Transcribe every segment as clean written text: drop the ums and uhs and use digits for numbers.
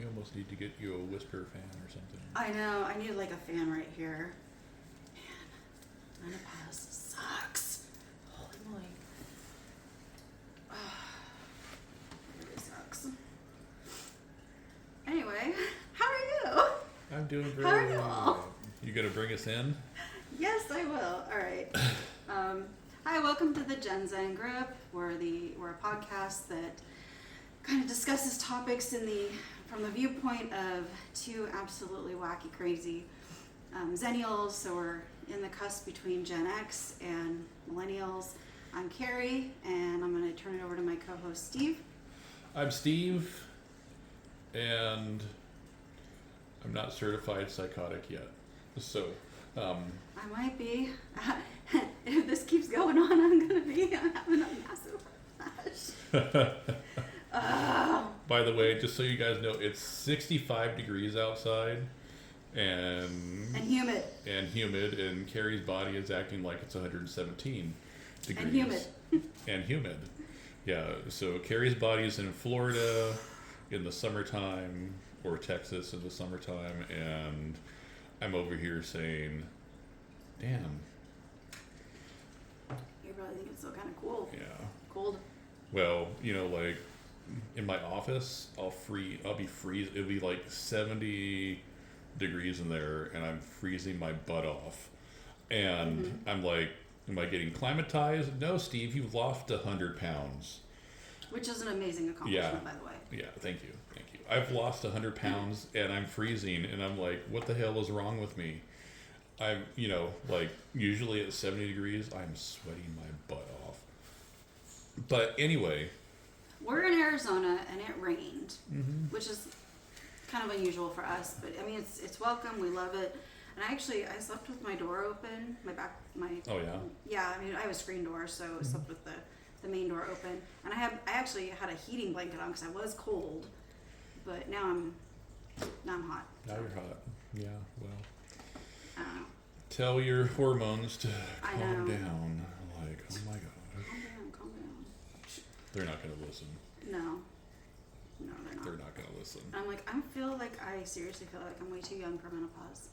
We almost need to get you a whisper fan or something. I know. I need like a fan right here. Man, menopause sucks. Holy moly. It really sucks. Anyway, how are you? I'm doing very How are you well. all? You gonna bring us in? Yes, I will. All right. Hi, welcome to the Gen-Xen group. We're a podcast that kind of discusses topics from the viewpoint of two absolutely wacky, crazy Zennials. So we're in the cusp between Gen X and Millennials. I'm Carrie, and I'm going to turn it over to my co-host Steve. I'm Steve, and I'm not certified psychotic yet. So, I might be. If this keeps going on, I'm having a massive flash. By the way, just so you guys know, it's 65 degrees outside, and humid. And Carrie's body is acting like it's 117 degrees. And humid. Yeah, so Carrie's body is in Florida in the summertime, or Texas in the summertime, and I'm over here saying, damn. You probably think it's still kind of cool. Yeah. Cold. Well, like in my office, I'll be freezing. It'll be like 70 degrees in there, and I'm freezing my butt off. And I'm like, am I getting climatized? No, Steve, you've lost 100 pounds. Which is an amazing accomplishment, by the way. Yeah, thank you. I've lost 100 pounds, and I'm freezing, and I'm like, what the hell is wrong with me? I'm, like, usually at 70 degrees, I'm sweating my butt off. But anyway. We're in Arizona, and it rained, which is kind of unusual for us. But, I mean, it's welcome. We love it. And I slept with my door open, Oh, yeah? Yeah, I mean, I have a screen door, so I slept with the main door open. And I actually had a heating blanket on because I was cold. But now I'm hot. Now you're hot. Yeah, well. I don't know. Tell your hormones to calm know. down. Like, oh my God. Calm down. They're not going to listen. No, they're not. They're not going to listen. I'm like, I seriously feel like I'm way too young for menopause.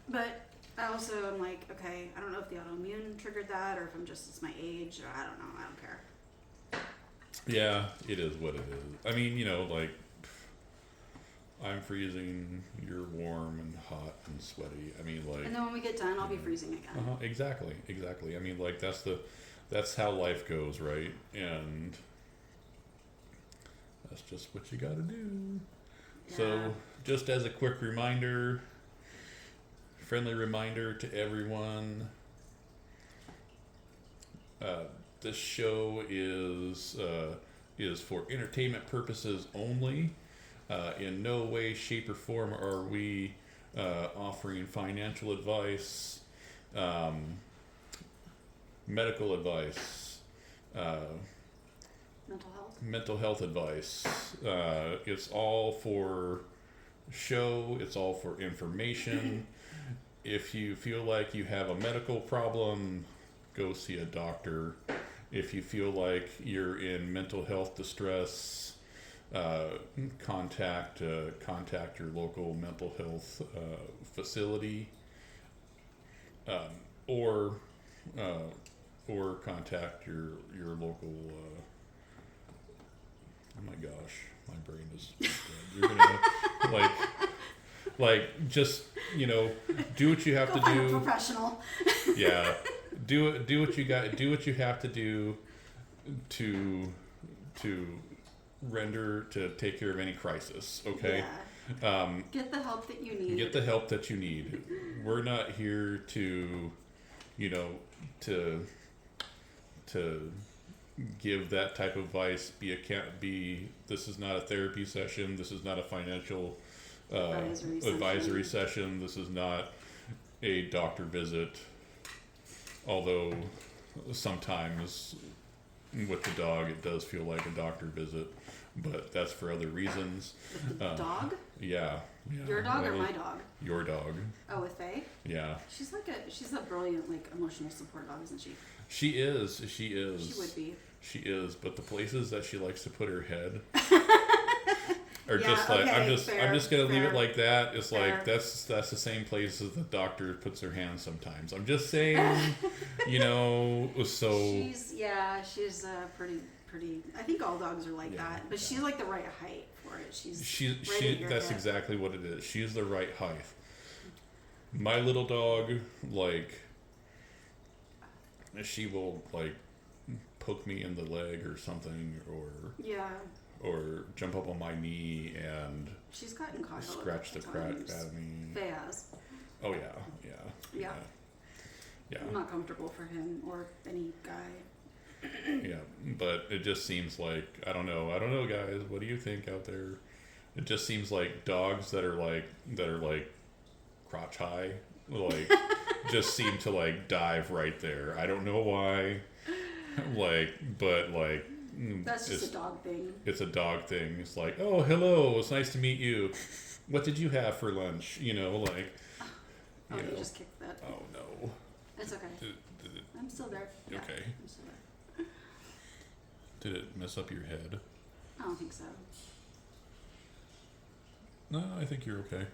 But I also am like, okay, I don't know if the autoimmune triggered that or if it's my age, or I don't know. I don't care. Yeah, it is what it is. I mean, like, I'm freezing, you're warm and hot and sweaty. I mean, like. And then when we get done, I'll be freezing again. Exactly. I mean, like, that's how life goes, right? And that's just what you gotta do. Yeah. So, just as a quick friendly reminder to everyone, this show is for entertainment purposes only. In no way, shape, or form are we offering financial advice, medical advice, mental health advice. It's all for show. It's all for information. If you feel like you have a medical problem, go see a doctor. If you feel like you're in mental health distress, contact your local mental health facility, or contact your local. Oh my gosh, my brain is dead. You're gonna like just do what you have to do. A professional. Yeah. Do what you got. Do what you have to do to take care of any crisis. Okay. Yeah. Get the help that you need. We're not here to give that type of advice. This is not a therapy session. This is not a financial advisory session. This is not a doctor visit. Although sometimes with the dog it does feel like a doctor visit, but that's for other reasons. Dog? Yeah. Your dog or my dog? Your dog. Oh, with Faye? Yeah. She's a brilliant emotional support dog, isn't she? She is. She would be. She is, but the places that she likes to put her head Or Yeah, just like okay, I'm fair, just gonna leave fair, it like that. It's fair. like that's the same place as the doctor puts her hand sometimes. I'm just saying, you know. So she's pretty. I think all dogs are like that, but she's like the right height for it. She's right at your that's hip. exactly what it is. She's the right height. My little dog, like, she will like poke me in the leg or something, or jump up on my knee and she's gotten caught scratch the crap out of me. Faye has. Oh yeah. I'm not comfortable for him or any guy. Yeah, but it just seems like I don't know, guys. What do you think out there? It just seems like dogs that are like crotch high, like just seem to like dive right there. I don't know why. That's just a dog thing. It's a dog thing. It's like, oh, hello, it's nice to meet you. What did you have for lunch? You know, like. You just kicked that. Oh no. It's okay. I'm still there. Yeah, okay. I'm still there. Did it mess up your head? I don't think so. No, I think you're okay.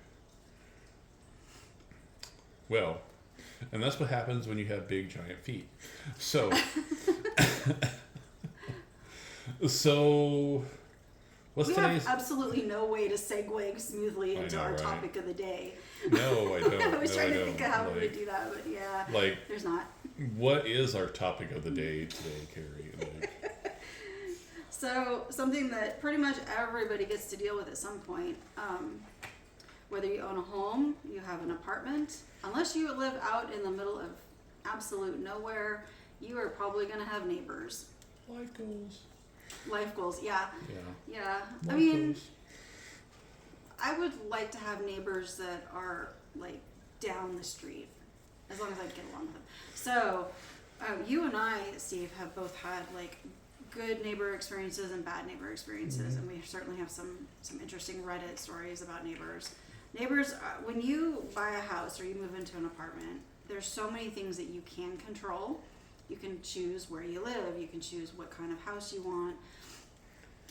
Well, and that's what happens when you have big giant feet. So, what's we today's? have absolutely no way to segue smoothly into our topic of the day. No, I don't. I was trying to don't. think of how we would do that, but yeah, there's not. What is our topic of the day today, Carrie? So, something that pretty much everybody gets to deal with at some point. Whether you own a home, you have an apartment, unless you live out in the middle of absolute nowhere, you are probably going to have neighbors. Life goals. Life goals, yeah. Yeah. I mean, I would like to have neighbors that are like down the street, as long as I get along with them. So, you and I, Steve, have both had like good neighbor experiences and bad neighbor experiences, and we certainly have some interesting Reddit stories about neighbors. Neighbors, when you buy a house or you move into an apartment, there's so many things that you can control. You can choose where you live. You can choose what kind of house you want,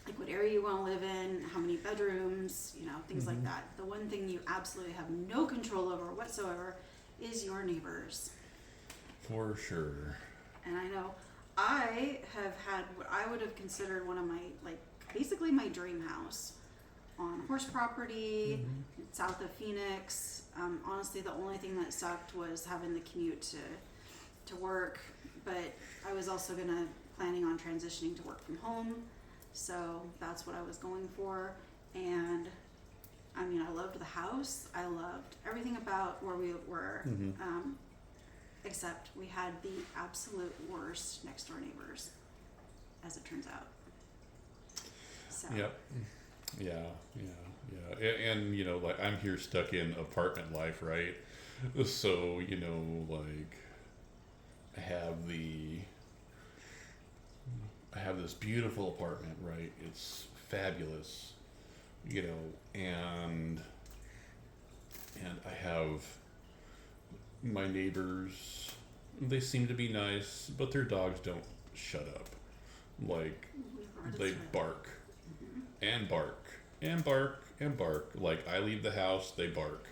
like what area you want to live in, how many bedrooms, things like that. The one thing you absolutely have no control over whatsoever is your neighbors. For sure. And I know I have had what I would have considered one of my, basically my dream house on horse property, south of Phoenix. Honestly, the only thing that sucked was having the commute to work, but I was also planning on transitioning to work from home, so that's what I was going for. And I mean, I loved the house. I loved everything about where we were, except we had the absolute worst next door neighbors, as it turns out. So. Yep. Yeah. And like I'm here stuck in apartment life, right? So, I have this beautiful apartment, right? It's fabulous, and I have my neighbors. They seem to be nice, but their dogs don't shut up. Like, they bark and bark and bark and bark. Like, I leave the house, they bark.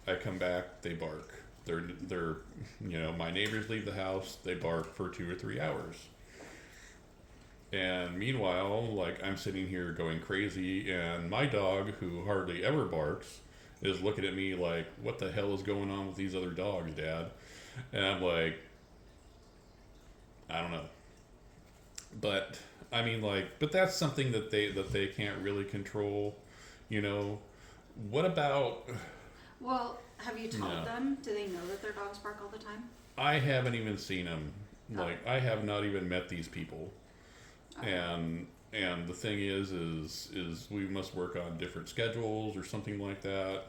I come back, they bark. They're my neighbors leave the house, they bark for 2 or 3 hours. And meanwhile, like, I'm sitting here going crazy, and my dog, who hardly ever barks, is looking at me like, what the hell is going on with these other dogs, Dad? And I'm like, I don't know. But I mean, but that's something that they can't really control, What about? Well, have you taught them? Do they know that their dogs bark all the time? I haven't even seen them. Like, I have not even met these people. And the thing is we must work on different schedules or something like that.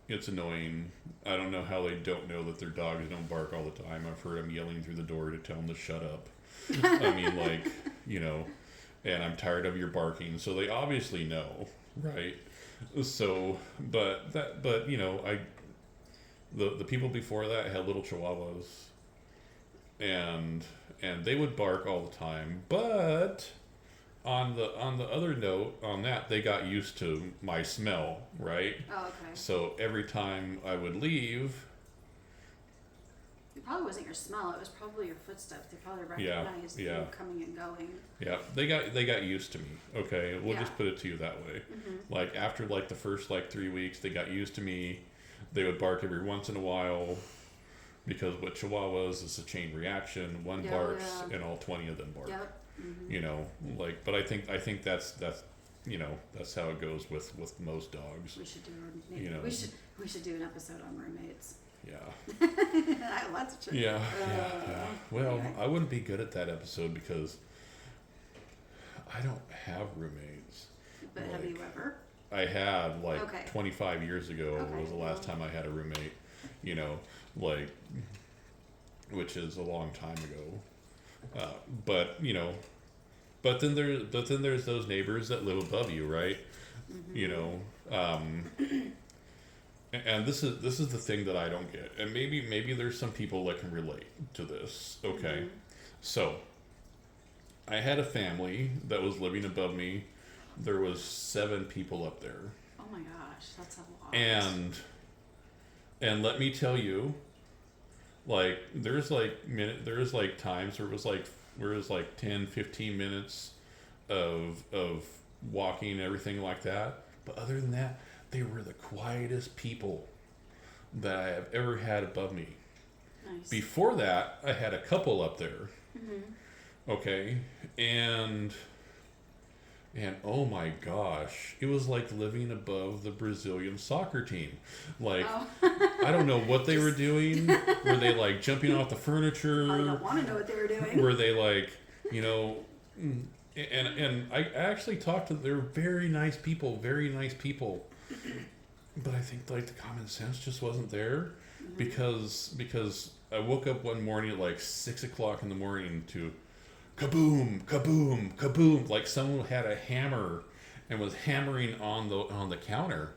It's annoying. I don't know how they don't know that their dogs don't bark all the time. I've heard them yelling through the door to tell them to shut up. I mean, and I'm tired of your barking. So they obviously know, right? So, the people before that had little chihuahuas. and they would bark all the time. But on the other note, on that, they got used to my smell, right? Oh, okay. So every time I would leave, it probably wasn't your smell. It was probably your footsteps. They probably recognized you coming and going. Yeah, they got used to me. Okay, we'll Yeah. just put it to you that way. Mm-hmm. Like after like the first like 3 weeks, they got used to me. They would bark every once in a while, because what Chihuahuas is a chain reaction. One barks and all 20 of them bark. Yep. Mm-hmm. You know, like, but I think that's you know, that's how it goes with most dogs. We should do You know. we should do an episode on roommates. Yeah. I have lots of Yeah. Well, I wouldn't be good at that episode because I don't have roommates. But have you ever? I had like Okay. 25 years ago Okay. was the last time I had a roommate, you know, like, which is a long time ago. But you know, but then there's those neighbors that live above you, right? Mm-hmm. You know, and this is the thing that I don't get, and maybe there's some people that can relate to this. Okay, Mm-hmm. so I had a family that was living above me. There was 7 people up there. Oh my gosh, that's a lot. And let me tell you, like there's like times where it was like 10, 15 minutes of walking and everything like that. But other than that, they were the quietest people that I have ever had above me. Nice. Before that, I had a couple up there. Mm-hmm. Okay, and oh my gosh, it was like living above the Brazilian soccer team. Like, I don't know what they were doing. Were they like jumping off the furniture? I don't want to know what they were doing. Were they like, you know, and I actually talked to, they're very nice people. But I think like the common sense just wasn't there. Mm-hmm. because I woke up one morning at like 6 o'clock in the morning to kaboom, kaboom, kaboom, like someone had a hammer and was hammering on the counter.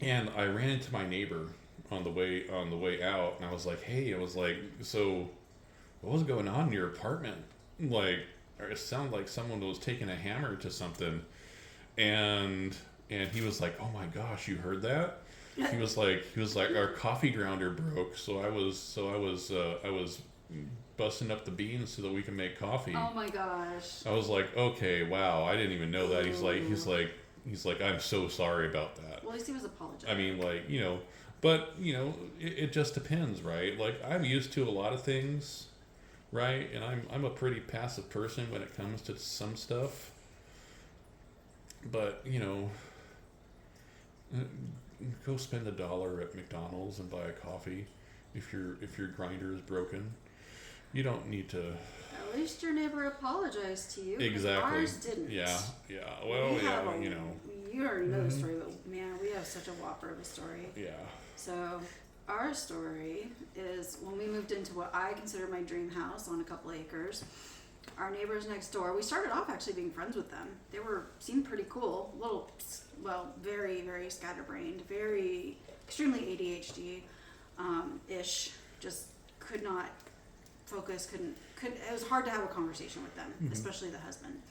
And I ran into my neighbor on the way out, and I was like, hey, I was like, so what was going on in your apartment? Like, it sounded like someone was taking a hammer to something. And he was like, oh my gosh, you heard that? He was like, our coffee grounder broke, so I was busting up the beans so that we can make coffee. Oh my gosh. I was like, okay, wow, I didn't even know that. He's like, I'm so sorry about that. Well, at least he was apologizing. I mean, like, you know, but you know, it just depends, right? Like, I'm used to a lot of things, right? And I'm a pretty passive person when it comes to some stuff. But you know, go spend $1 at McDonald's and buy a coffee if your grinder is broken. You don't need to. At least your neighbor apologized to you. Exactly. Ours didn't. Yeah. Well, you already know the story, but man, we have such a whopper of a story. Yeah. So our story is when we moved into what I consider my dream house on a couple acres. Our neighbors next door, we started off actually being friends with them. They seemed pretty cool, very, very scatterbrained, very extremely ADHD ish. Just could not focus. It was hard to have a conversation with them, Mm-hmm. especially the husband.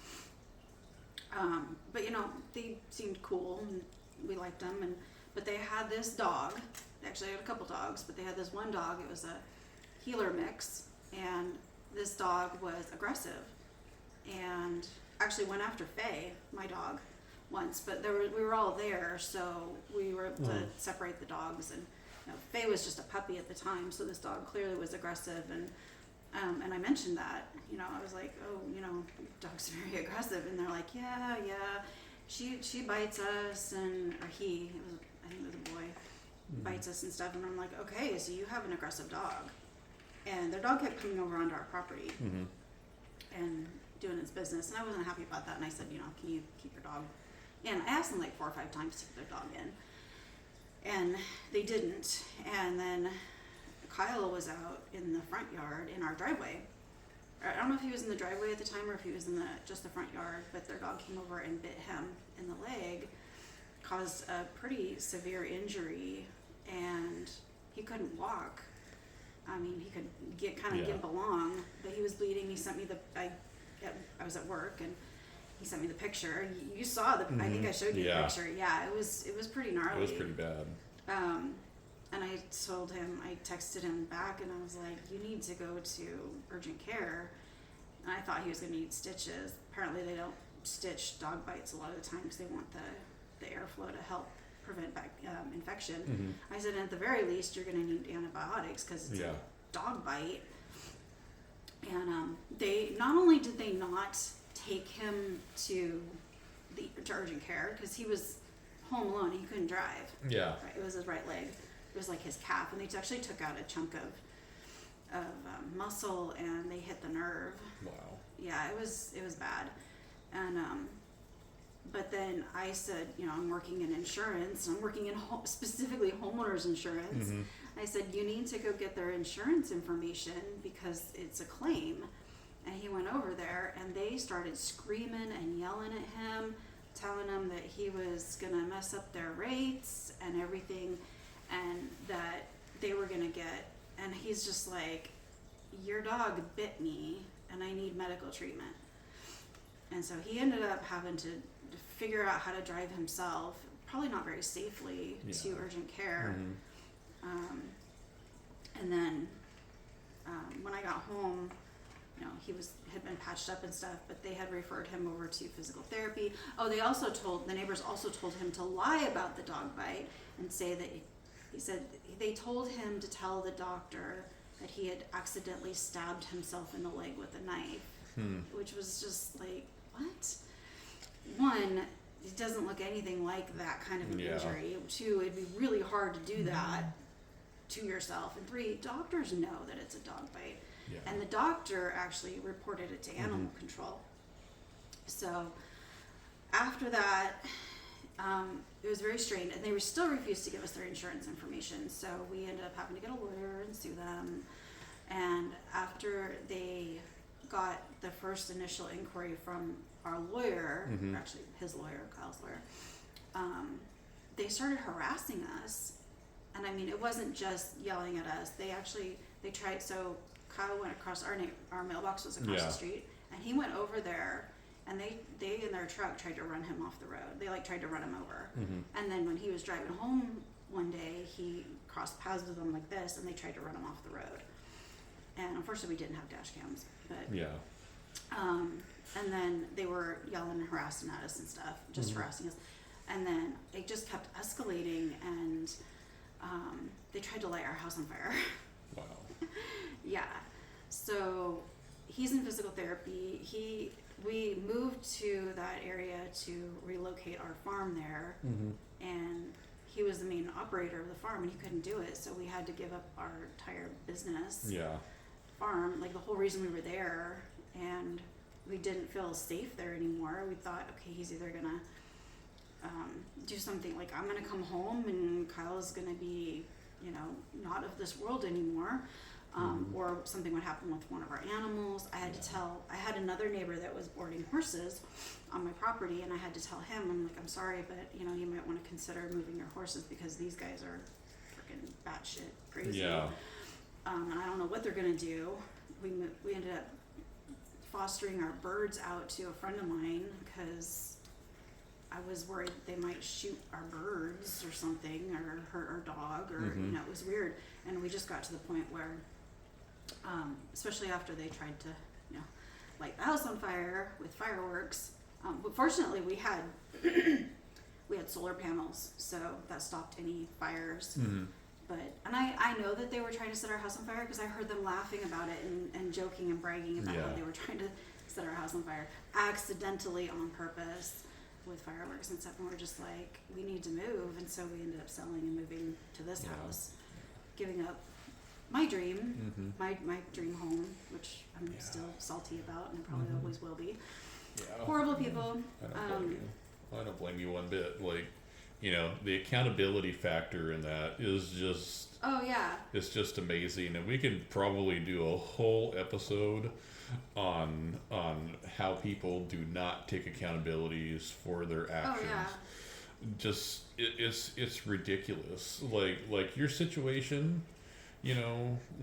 But you know, they seemed cool and we liked them. But they had this dog. They actually had a couple dogs, but they had this one dog. It was a healer mix, and this dog was aggressive and actually went after Faye, my dog, once. But we were all there, so we were able to separate the dogs. And you know, Faye was just a puppy at the time, so this dog clearly was aggressive. And I mentioned that, you know, I was like, oh, you know, your dog's very aggressive. And they're like, yeah, she bites us, I think it was a boy, bites us and stuff. And I'm like, okay, so you have an aggressive dog. And their dog kept coming over onto our property and doing its business. And I wasn't happy about that. And I said, you know, can you keep your dog? And I asked them like 4 or 5 times to keep their dog in. And they didn't. And then Kyle was out in the front yard in our driveway. I don't know if he was in the driveway at the time or if he was in just the front yard, but their dog came over and bit him in the leg, caused a pretty severe injury, and he couldn't walk. I mean, he could gimp Yeah. along, but he was bleeding. He sent me I was at work, and he sent me the picture. You saw the. I think I showed you the Yeah. picture. Yeah, it was pretty gnarly. It was pretty bad. And I told him, I texted him back, and I was like, you need to go to urgent care. And I thought he was going to need stitches. Apparently, they don't stitch dog bites a lot of the time because they want the airflow to help prevent infection. I said, at the very least, you're going to need antibiotics because it's a dog bite. And they not only did they not take him to urgent care because he was home alone, he couldn't drive. Yeah. Right, it was his right leg. It was like his calf, and they actually took out a chunk of muscle, and they hit the nerve. Wow. Yeah, it was bad. And but then I said, I'm working in insurance. I'm working in specifically homeowners insurance. I said, you need to go get their insurance information because it's a claim. And he went over there, and they started screaming and yelling at him, telling him that he was gonna mess up their rates and everything, and that they were gonna get. And he's just like, your dog bit me, and I need medical treatment. And so he ended up having to figure out how to drive himself, probably not very safely, to urgent care. And then when I got home, he had been patched up and stuff, but they had referred him over to physical therapy. Oh, the neighbors also told him to lie about the dog bite and say that he said they told him to tell the doctor that he had accidentally stabbed himself in the leg with a knife, which was just like, what? One, it doesn't look anything like that kind of an injury. Two, it'd be really hard to do that to yourself. And three, doctors know that it's a dog bite. Yeah. And the doctor actually reported it to animal control. So after that, it was very strange, and they still refused to give us their insurance information. So we ended up having to get a lawyer and sue them. And after they got the first initial inquiry from our lawyer, or actually his lawyer, Kyle's lawyer, they started harassing us. And I mean, it wasn't just yelling at us. They tried. So Kyle went across our mailbox was across the street, and he went over there, and they in their truck tried to run him off the road. They tried to run him over. And then when he was driving home one day, he crossed paths with them like this, and they tried to run him off the road. And unfortunately, we didn't have dash cams, but and then they were yelling and harassing at us and stuff, just harassing us. And then it just kept escalating, and they tried to light our house on fire. Wow. Yeah. So he's in physical therapy. We moved to that area to relocate our farm there, and he was the main operator of the farm, and he couldn't do it, so we had to give up our entire business. Farm, like the whole reason we were there, and we didn't feel safe there anymore. We thought, okay, he's either gonna do something, like I'm gonna come home and Kyle's gonna be, not of this world anymore, or something would happen with one of our animals. I had another neighbor that was boarding horses on my property, and I had to tell him, I'm like, I'm sorry, but you might want to consider moving your horses because these guys are freaking batshit crazy. And I don't know what they're gonna do. We ended up fostering our birds out to a friend of mine because I was worried they might shoot our birds or something, or hurt our dog, or it was weird. And we just got to the point where, especially after they tried to, light the house on fire with fireworks. But fortunately, we had solar panels, so that stopped any fires. And I know that they were trying to set our house on fire because I heard them laughing about it and joking and bragging about how they were trying to set our house on fire accidentally on purpose with fireworks and stuff. And we're just like, we need to move. And so we ended up selling and moving to this house, giving up my dream, my dream home, which I'm still salty about and probably always will be. Horrible people. I don't blame you one bit. The accountability factor in that is just it's just amazing, and we could probably do a whole episode on how people do not take accountabilities for their actions. Just it's ridiculous. Like your situation,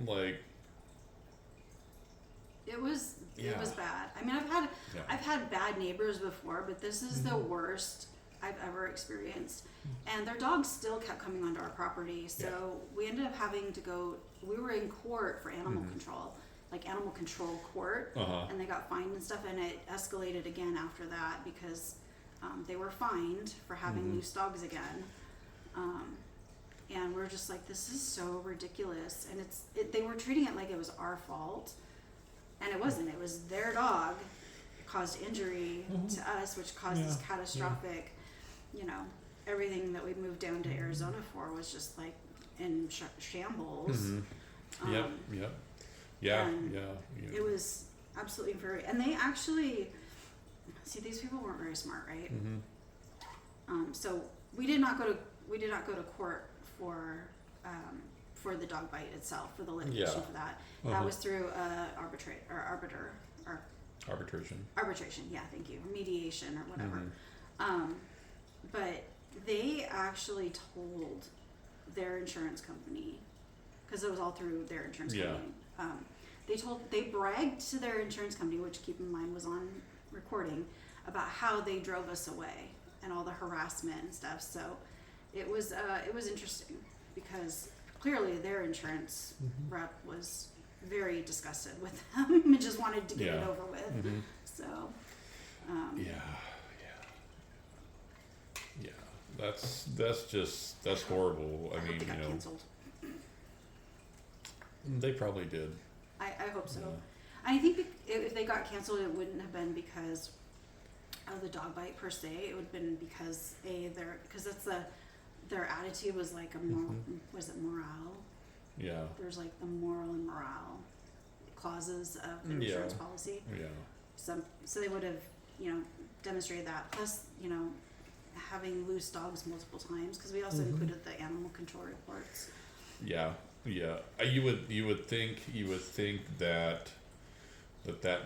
like. It was bad. I mean, I've had bad neighbors before, but this is the worst I've ever experienced. And their dogs still kept coming onto our property, so we ended up having to go. We were in court for animal control, like animal control court, and they got fined and stuff. And it escalated again after that because they were fined for having loose dogs again. And we're just like, this is so ridiculous. And they were treating it like it was our fault. And it wasn't. It was their dog caused injury to us, which caused this catastrophic, everything that we moved down to Arizona for was just like in shambles. It was absolutely infuriating. And they actually, these people weren't very smart, right? So we did not go to court for the dog bite itself, for the litigation for that. That was through arbitration. Yeah, thank you. Mediation or whatever. But they actually told their insurance company, because it was all through their insurance company. They bragged to their insurance company, which keep in mind was on recording, about how they drove us away and all the harassment and stuff. So it was interesting because clearly their insurance rep was very disgusted with them and just wanted to get it over with. So that's horrible. I mean, they got canceled. They probably did. I hope so. I think if they got canceled, it wouldn't have been because of the dog bite per se. It would have been because their attitude was like was it morale? Yeah. There's like the moral and morale clauses of the insurance policy. Yeah. So they would have, demonstrated that. Plus, having loose dogs multiple times, because we also included the animal control reports. Yeah. You would think that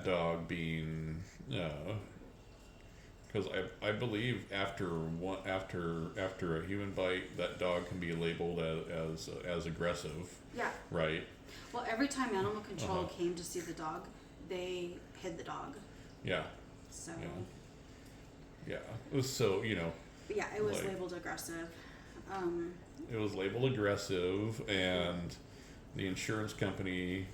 dog being, because I believe after a human bite, that dog can be labeled as aggressive. Yeah. Right. Well, every time animal control came to see the dog, they hid the dog. Yeah. So. Yeah. So Yeah, it was labeled aggressive. It was labeled aggressive, and the insurance company,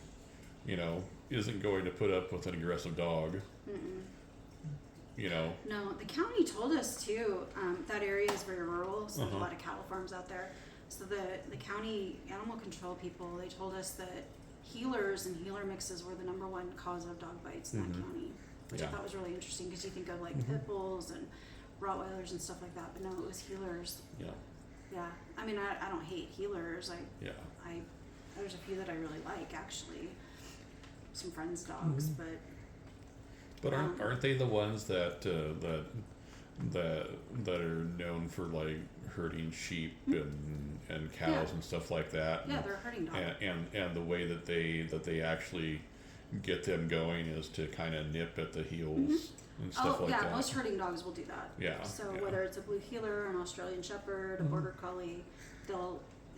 isn't going to put up with an aggressive dog. No, the county told us too. That area is very rural, so there's a lot of cattle farms out there. So the county animal control people, they told us that healers and healer mixes were the number one cause of dog bites in that county, which I thought was really interesting because you think of like pit bulls and Rottweilers and stuff like that, but no, it was healers. Yeah. Yeah. I mean, I don't hate healers. There's a few that I really like, actually. Some friends' dogs, But aren't they the ones that are known for like herding sheep and cows and stuff like that? Yeah, they're herding dogs. And the way that they actually get them going is to kind of nip at the heels and stuff like that. Most herding dogs will do that. Yeah. So whether it's a blue heeler, an Australian Shepherd, a border collie,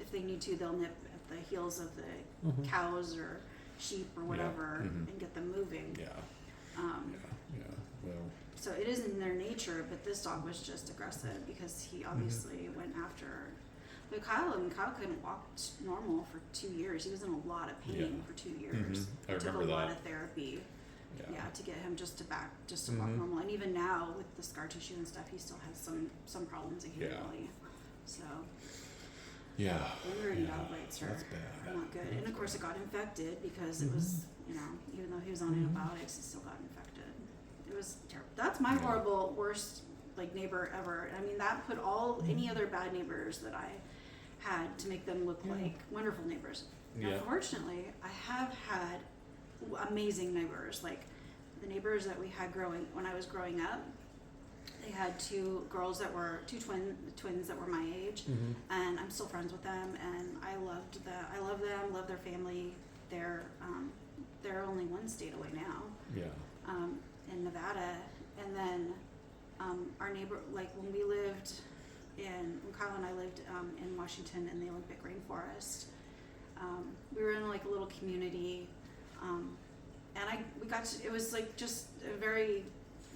if they need to, they'll nip at the heels of the cows or sheep or whatever and get them moving. Yeah. Well. So it is in their nature, but this dog was just aggressive because he obviously went after. But Kyle couldn't walk normal for 2 years. He was in a lot of pain for 2 years. It took a lot of therapy. Yeah, to get him just to walk normal. And even now with the scar tissue and stuff, he still has some problems occasionally. So. Yeah. Lingering dog bites are not good. And of course it got infected because it was, even though he was on antibiotics, it still got infected. It was terrible. That's my horrible, worst neighbor ever. I mean, that put any other bad neighbors that I had to make them look like wonderful neighbors. Now, fortunately, I have had amazing neighbors. Like the neighbors that we had when I was growing up, they had two twins that were my age, and I'm still friends with them, and I love them, love their family. They're only one state away now. Yeah. In Nevada, and then our neighbor, when Kyle and I lived in Washington in the Olympic rainforest, we were in like a little community, and it was like just a very,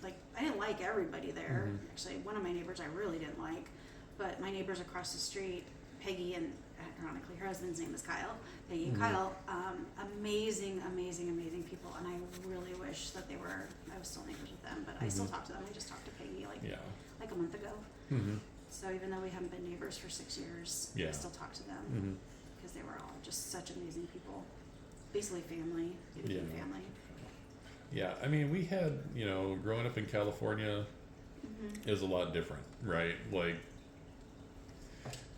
like, I didn't like everybody there. Mm-hmm. Actually, one of my neighbors I really didn't like, but my neighbors across the street, Peggy and, ironically, her husband's name is Kyle, Peggy and Kyle, amazing people, and I really wish that I was still neighbors with them, but I still talk to them. I just talked to Peggy like a month ago. Mm-hmm. So even though we haven't been neighbors for 6 years, I still talk to them because they were all just such amazing people. Basically family, family. Yeah, I mean, we had, growing up in California is a lot different, right? Like,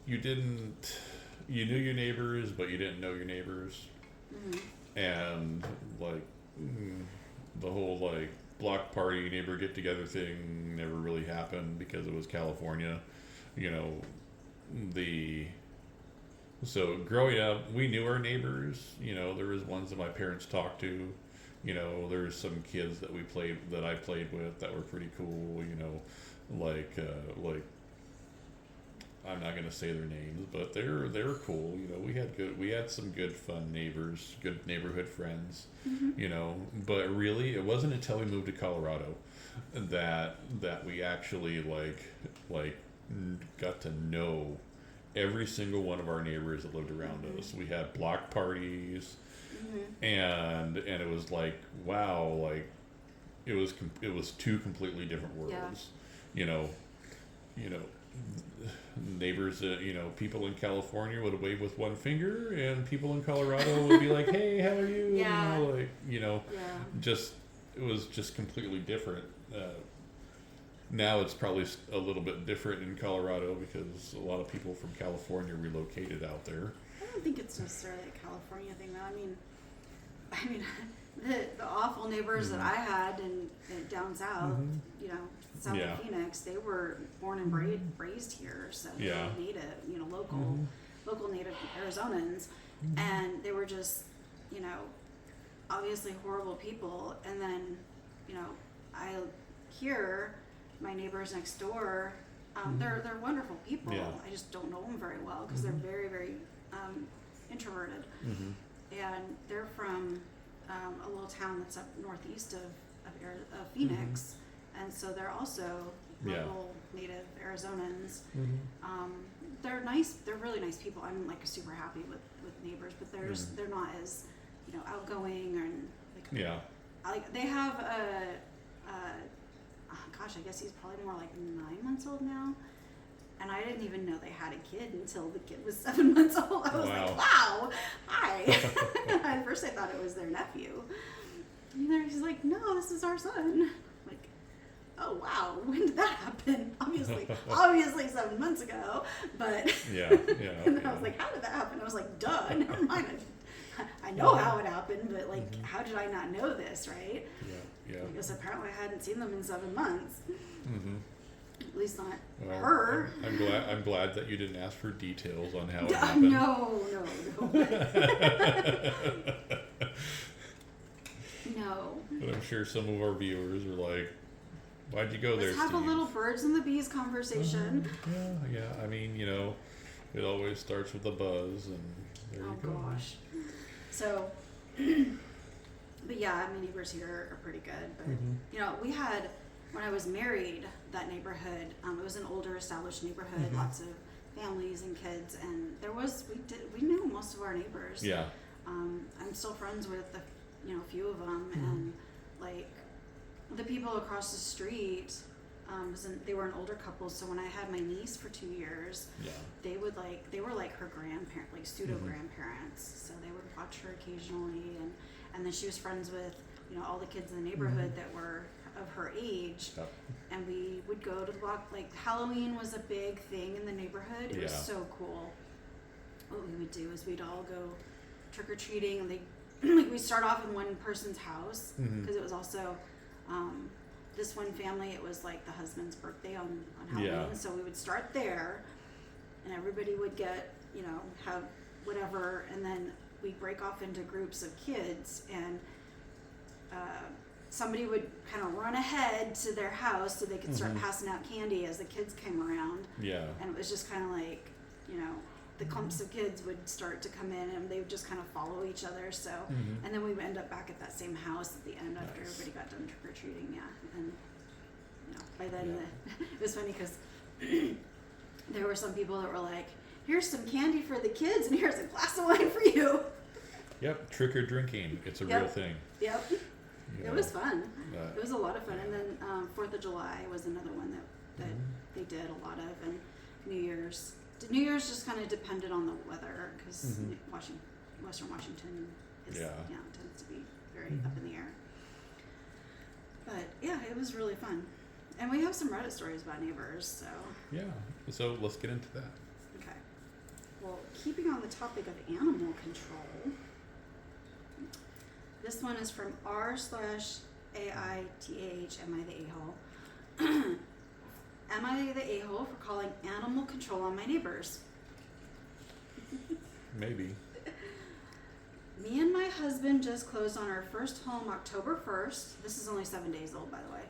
you knew your neighbors, but you didn't know your neighbors. And, like, the whole, like, block party, neighbor get-together thing never really happened because it was California. So growing up, we knew our neighbors. There was ones that my parents talked to. There's some kids that I played with that were pretty cool. Like I'm not gonna say their names, but they were cool. We had some good fun neighbors, good neighborhood friends. But really, it wasn't until we moved to Colorado that we actually like got to know every single one of our neighbors that lived around us. We had block parties, and it was like, wow, like it was two completely different worlds. Neighbors, people in California would wave with one finger, and people in Colorado would be like, "Hey, how are you?" Just it was just completely different. Now it's probably a little bit different in Colorado because a lot of people from California relocated out there. I don't think it's necessarily a California thing, though. I mean, the awful neighbors that I had in down south, south of Phoenix, they were born and raised here, so they were native, local native Arizonans, and they were just, obviously horrible people. And then, I hear my neighbors next door, they're wonderful people. I just don't know them very well because they're very, very introverted, and they're from a little town that's up northeast of Phoenix, and so they're also local native Arizonans. They're nice. They're really nice people. I'm like super happy with neighbors, but they're not as outgoing and they have gosh, I guess he's probably more like 9 months old now. And I didn't even know they had a kid until the kid was 7 months old. I was like, wow, hi. At first I thought it was their nephew. And he's like, no, this is our son. I'm like, oh, wow, when did that happen? Obviously 7 months ago. But and then I was like, how did that happen? I was like, duh, never mind. I know how it happened, but like, how did I not know this, right? Because apparently I hadn't seen them in 7 months. At least not her. I'm glad that you didn't ask for details on how it happened. No. No. But I'm sure some of our viewers are like, why'd you go there, Let's have Steve? a little birds and the bees conversation. Yeah. I mean, it always starts with a buzz, and there you go. Oh, gosh. So... But yeah, my neighbors here are pretty good. But we had, when I was married, that neighborhood. It was an older, established neighborhood, lots of families and kids, and we knew most of our neighbors. Yeah. I'm still friends with a few of them, and like the people across the street. They were an older couple, so when I had my niece for 2 years, they were like her grandparent, like pseudo grandparents. So they would watch her occasionally, and then she was friends with all the kids in the neighborhood that were of her age, and we would go to the block. Like Halloween was a big thing in the neighborhood. It was so cool. What we would do is we'd all go trick or treating, and we'd start off in one person's house because it was also. This one family, it was like the husband's birthday on Halloween, so we would start there, and everybody would get, have whatever, and then we'd break off into groups of kids, and somebody would kind of run ahead to their house so they could start passing out candy as the kids came around. And it was just kind of like, the clumps of kids would start to come in, and they would just kind of follow each other. So, and then we would end up back at that same house at the end after everybody got done trick or treating. Yeah, and by then it was funny because there were some people that were like, "Here's some candy for the kids, and here's a glass of wine for you." Yep, trick or drinking. It's a real thing. Yep. It was fun. It was a lot of fun. And then 4th of July was another one that they did a lot of. And New Year's just kind of depended on the weather because Western Washington is, tends to be very up in the air. But yeah, it was really fun. And we have some Reddit stories about neighbors, so. Yeah, so let's get into that. Okay. Well, keeping on the topic of animal control, this one is from r/AITH, am I the a-hole? Am I the a-hole for calling animal control on my neighbors? Maybe. Me and my husband just closed on our first home October 1st. This is only 7 days old, by the way.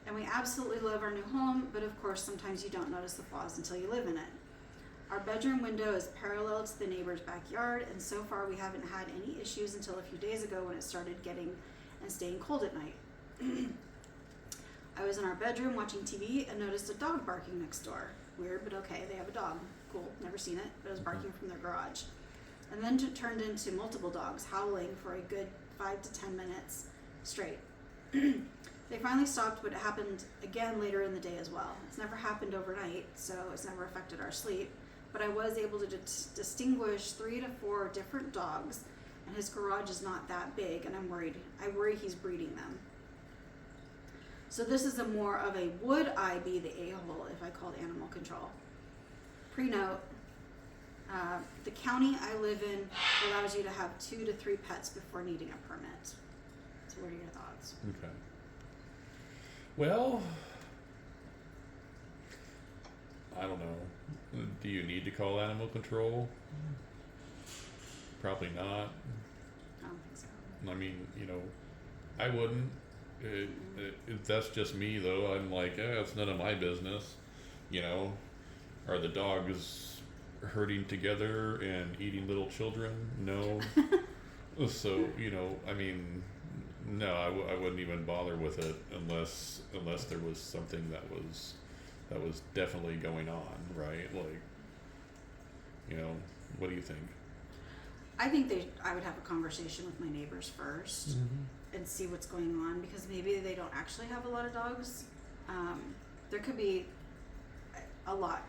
And we absolutely love our new home, but of course sometimes you don't notice the flaws until you live in it. Our bedroom window is parallel to the neighbor's backyard, and so far we haven't had any issues until a few days ago when it started getting and staying cold at night. I was in our bedroom watching TV and noticed a dog barking next door. Weird, but okay, they have a dog. Cool, never seen it, but it was barking from their garage. And then it turned into multiple dogs howling for a good 5 to 10 minutes straight. They finally stopped, but it happened again later in the day as well. It's never happened overnight, so it's never affected our sleep. But I was able to distinguish 3 to 4 different dogs, and his garage is not that big, and I worry he's breeding them. So this is more of a would I be the a-hole if I called animal control. Pre-note, the county I live in allows you to have 2 to 3 pets before needing a permit. So what are your thoughts? Okay. Well, I don't know. Do you need to call animal control? Probably not. I don't think so. I mean, I wouldn't. That's just me, though. I'm like, it's none of my business. Are the dogs herding together and eating little children? No. So, I mean, no, I wouldn't even bother with it unless there was something that was definitely going on, right? Like, what do you think? I think I would have a conversation with my neighbors first and see what's going on, because maybe they don't actually have a lot of dogs. There could be a lot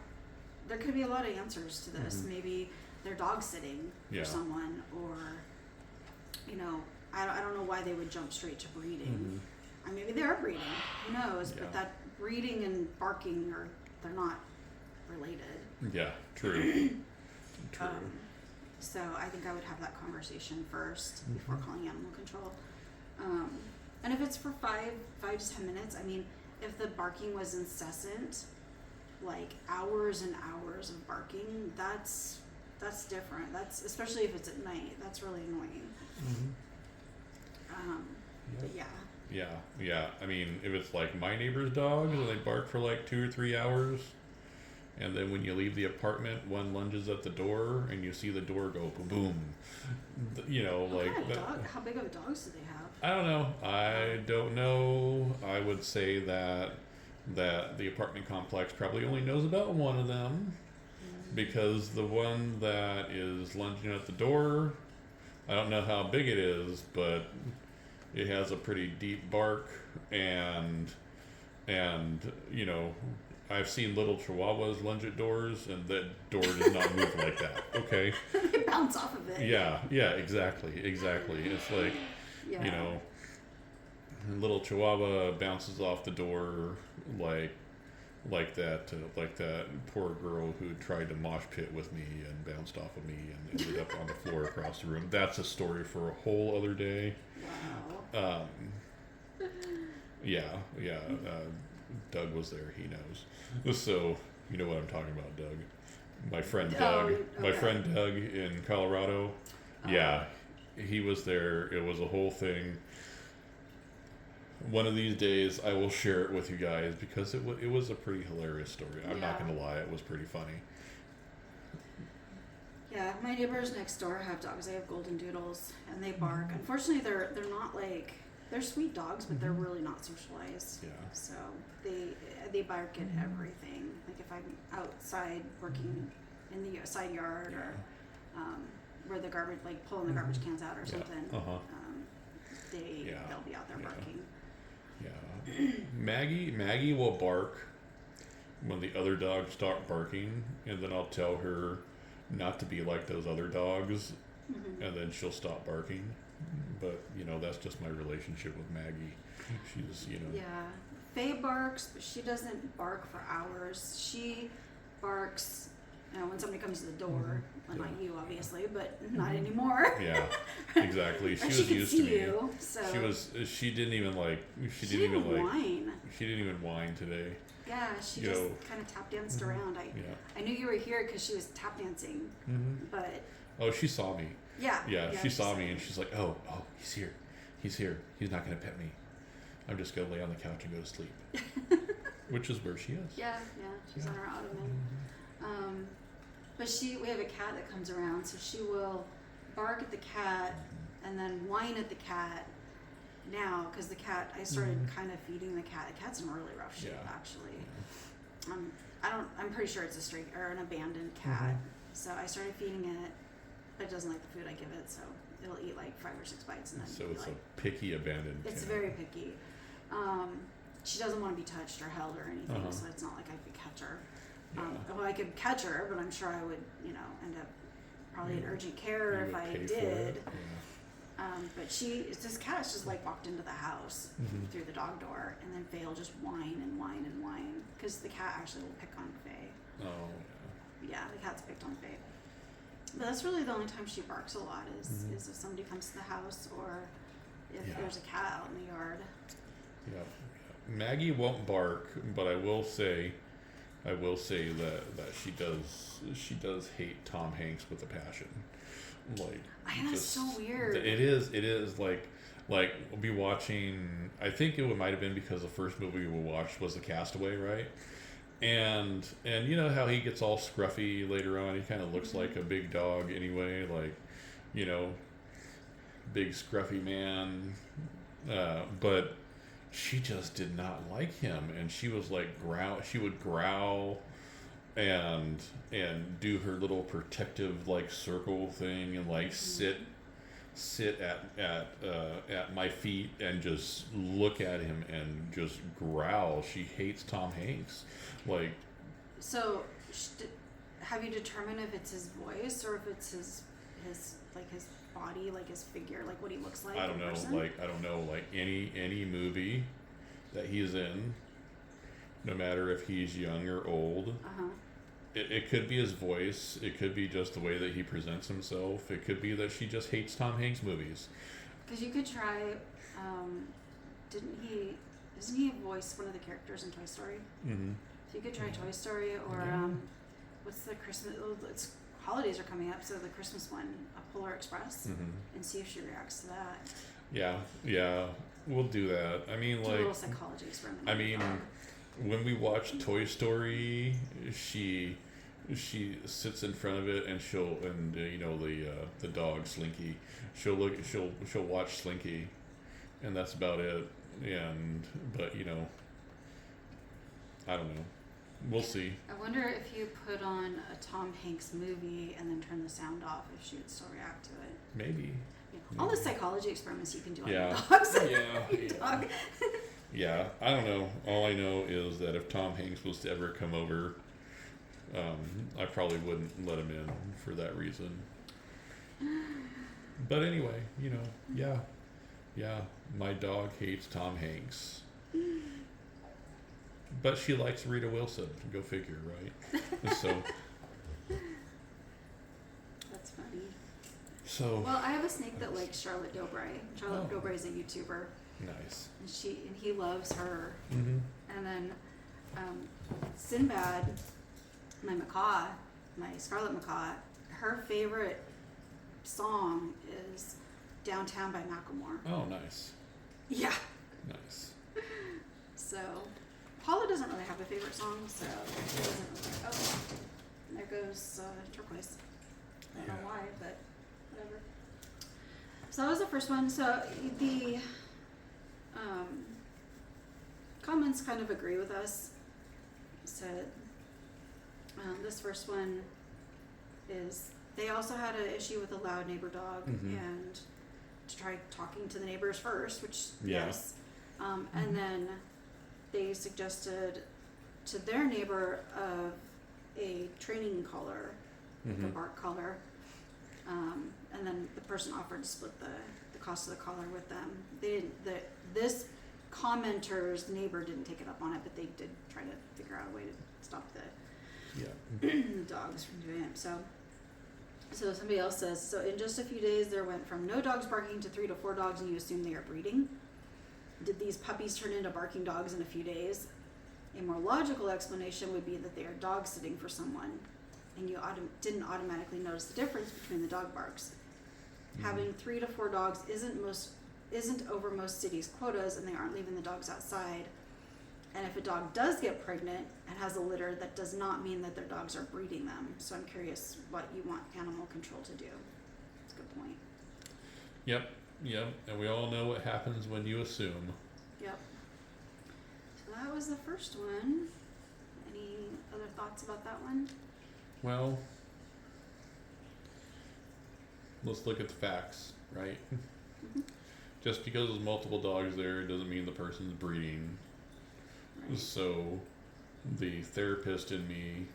of answers to this. Maybe they're dog sitting for someone, or I don't know why they would jump straight to breeding. Maybe they are breeding, who knows? But that breeding and barking they're not related. Yeah, true. True. So I think I would have that conversation first before calling animal control. And if it's for 5 to 10 minutes, if the barking was incessant, like hours and hours of barking, that's different. That's, especially if it's at night, that's really annoying. But yeah. Yeah. If it's like my neighbor's dogs and they bark for like 2 or 3 hours, and then when you leave the apartment, one lunges at the door and you see the door go boom. How big of dogs do they have? I don't know. I don't know. I would say that the apartment complex probably only knows about one of them, because the one that is lunging at the door, I don't know how big it is, but it has a pretty deep bark, and I've seen little chihuahuas lunge at doors, and that door does not move like that. Okay. They bounce off of it. Yeah, exactly. It's like, a little chihuahua bounces off the door like that poor girl who tried to mosh pit with me and bounced off of me and ended up on the floor across the room. That's a story for a whole other day. Wow. Doug was there. He knows. So you know what I'm talking about, Doug. My friend Doug. Okay. My friend Doug in Colorado. Yeah, he was there. It was a whole thing. One of these days, I will share it with you guys, because it was a pretty hilarious story. I'm not going to lie, it was pretty funny. Yeah, my neighbors next door have dogs. They have golden doodles, and they bark. Unfortunately, they're not like, they're sweet dogs, but they're really not socialized. Yeah. So they bark at everything. Like if I'm outside working in the side yard or where the garbage, like pulling the garbage cans out or something, they'll be out there barking. Yeah. Maggie will bark when the other dogs start barking, and then I'll tell her not to be like those other dogs, and then she'll stop barking. But that's just my relationship with Maggie. She's Yeah, Faye barks, but she doesn't bark for hours. She barks when somebody comes to the door. Well, not you, obviously, but not anymore. Yeah, exactly. She was used to me. You, so. She didn't even whine. She didn't even whine today. Yeah, she just kind of tap danced around. I knew you were here because she was tap dancing, but. Oh, she saw me. Yeah, she saw me and she's like, oh, he's here. He's not gonna pet me. I'm just gonna lay on the couch and go to sleep. Which is where she is. Yeah, she's on her ottoman. But we have a cat that comes around, so she will bark at the cat and then whine at the cat. Now, because the cat, I started kind of feeding the cat. The cat's in really rough shape, actually. I'm pretty sure it's a stray or an abandoned cat. So I started feeding it, but it doesn't like the food I give it, so it'll eat like 5 or 6 bites and then. So it's a picky abandoned cat. It's very picky. She doesn't want to be touched or held or anything, so it's not like I could catch her. Well, I could catch her, but I'm sure I would, end up probably in urgent care if I did. But this cat just like walked into the house through the dog door, and then Faye will just whine and whine and whine because the cat actually will pick on Faye. Oh, yeah, the cat's picked on Faye. But that's really the only time she barks a lot is if somebody comes to the house or if there's a cat out in the yard. Yeah. Maggie won't bark, but I will say that she does hate Tom Hanks with a passion. Like, that's so weird. It is like we'll be watching. I think it might have been because the first movie we watched was The Castaway, right? And you know how he gets all scruffy later on. He kind of looks like a big dog anyway, like big scruffy man. But she just did not like him, and she was like she would growl and do her little protective like circle thing and like sit at my feet and just look at him and just growl. She hates Tom Hanks. Like, so have you determined if it's his voice or if it's his body, like his figure, like what he looks like? I don't know. Like any movie that he's in, no matter if he's young or old, it could be his voice. It could be just the way that he presents himself. It could be that she just hates Tom Hanks movies. Because you could try. Doesn't he voice one of the characters in Toy Story? Mm-hmm. So you could try Toy Story or what's the Christmas? It's holidays are coming up, so the Christmas one, Polar Express, and see if she reacts to that. Yeah, we'll do that. I mean, do a little psychology experiment. I mean, when we watch Toy Story, she sits in front of it and the dog Slinky. She'll watch Slinky, and that's about it. But I don't know. We'll see. I wonder if you put on a Tom Hanks movie and then turn the sound off, if she would still react to it. Maybe. Yeah. All the psychology experiments you can do on your dogs. Your dog. Yeah, I don't know. All I know is that if Tom Hanks was to ever come over, I probably wouldn't let him in for that reason. But anyway, yeah, my dog hates Tom Hanks. But she likes Rita Wilson. Go figure, right? So. That's funny. So. Well, I have a snake that likes Charlotte Dobray. Charlotte Dobray is a YouTuber. Nice. And he loves her. Mm-hmm. And then Sinbad, my macaw, my scarlet macaw, her favorite song is Downtown by Macklemore. Oh, nice. Yeah. Nice. So, Paula doesn't really have a favorite song, so she doesn't really. Oh, there goes Turquoise. I don't know why, but whatever. So that was the first one. So the comments kind of agree with us. Said this first one is they also had an issue with a loud neighbor dog and to try talking to the neighbors first, which yes. And then they suggested to their neighbor of a training collar, like a bark collar, and then the person offered to split the cost of the collar with them. They didn't. This commenter's neighbor didn't take it up on it, but they did try to figure out a way to stop the dogs from doing it. So somebody else says, so in just a few days there went from no dogs barking to 3 to 4 dogs, and you assume they are breeding. Did these puppies turn into barking dogs in a few days? A more logical explanation would be that they are dog sitting for someone, and you didn't automatically notice the difference between the dog barks. Having 3 to 4 dogs isn't over most cities' quotas, and they aren't leaving the dogs outside. And if a dog does get pregnant and has a litter, that does not mean that their dogs are breeding them. So I'm curious what you want animal control to do. That's a good point. Yep. And we all know what happens when you assume. Yep. So that was the first one. Any other thoughts about that one? Well, let's look at the facts, right? Just because there's multiple dogs there doesn't mean the person's breeding. Right. So the therapist in me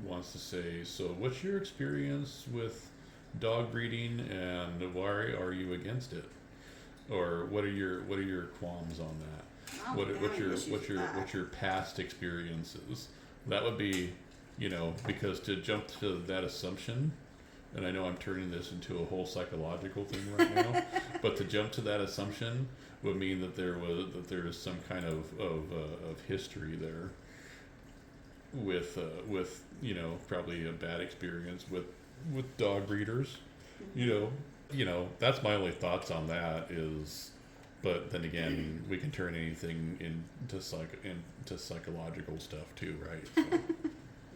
wants to say, so what's your experience with dog breeding and why are you against it? Or what are your qualms on that? What's your past experiences? That would be, because to jump to that assumption, and I know I'm turning this into a whole psychological thing right now, but to jump to that assumption would mean that there is some kind of history there with probably a bad experience with dog breeders. That's my only thoughts on that is, but then again, we can turn anything into psychological stuff too, right? So.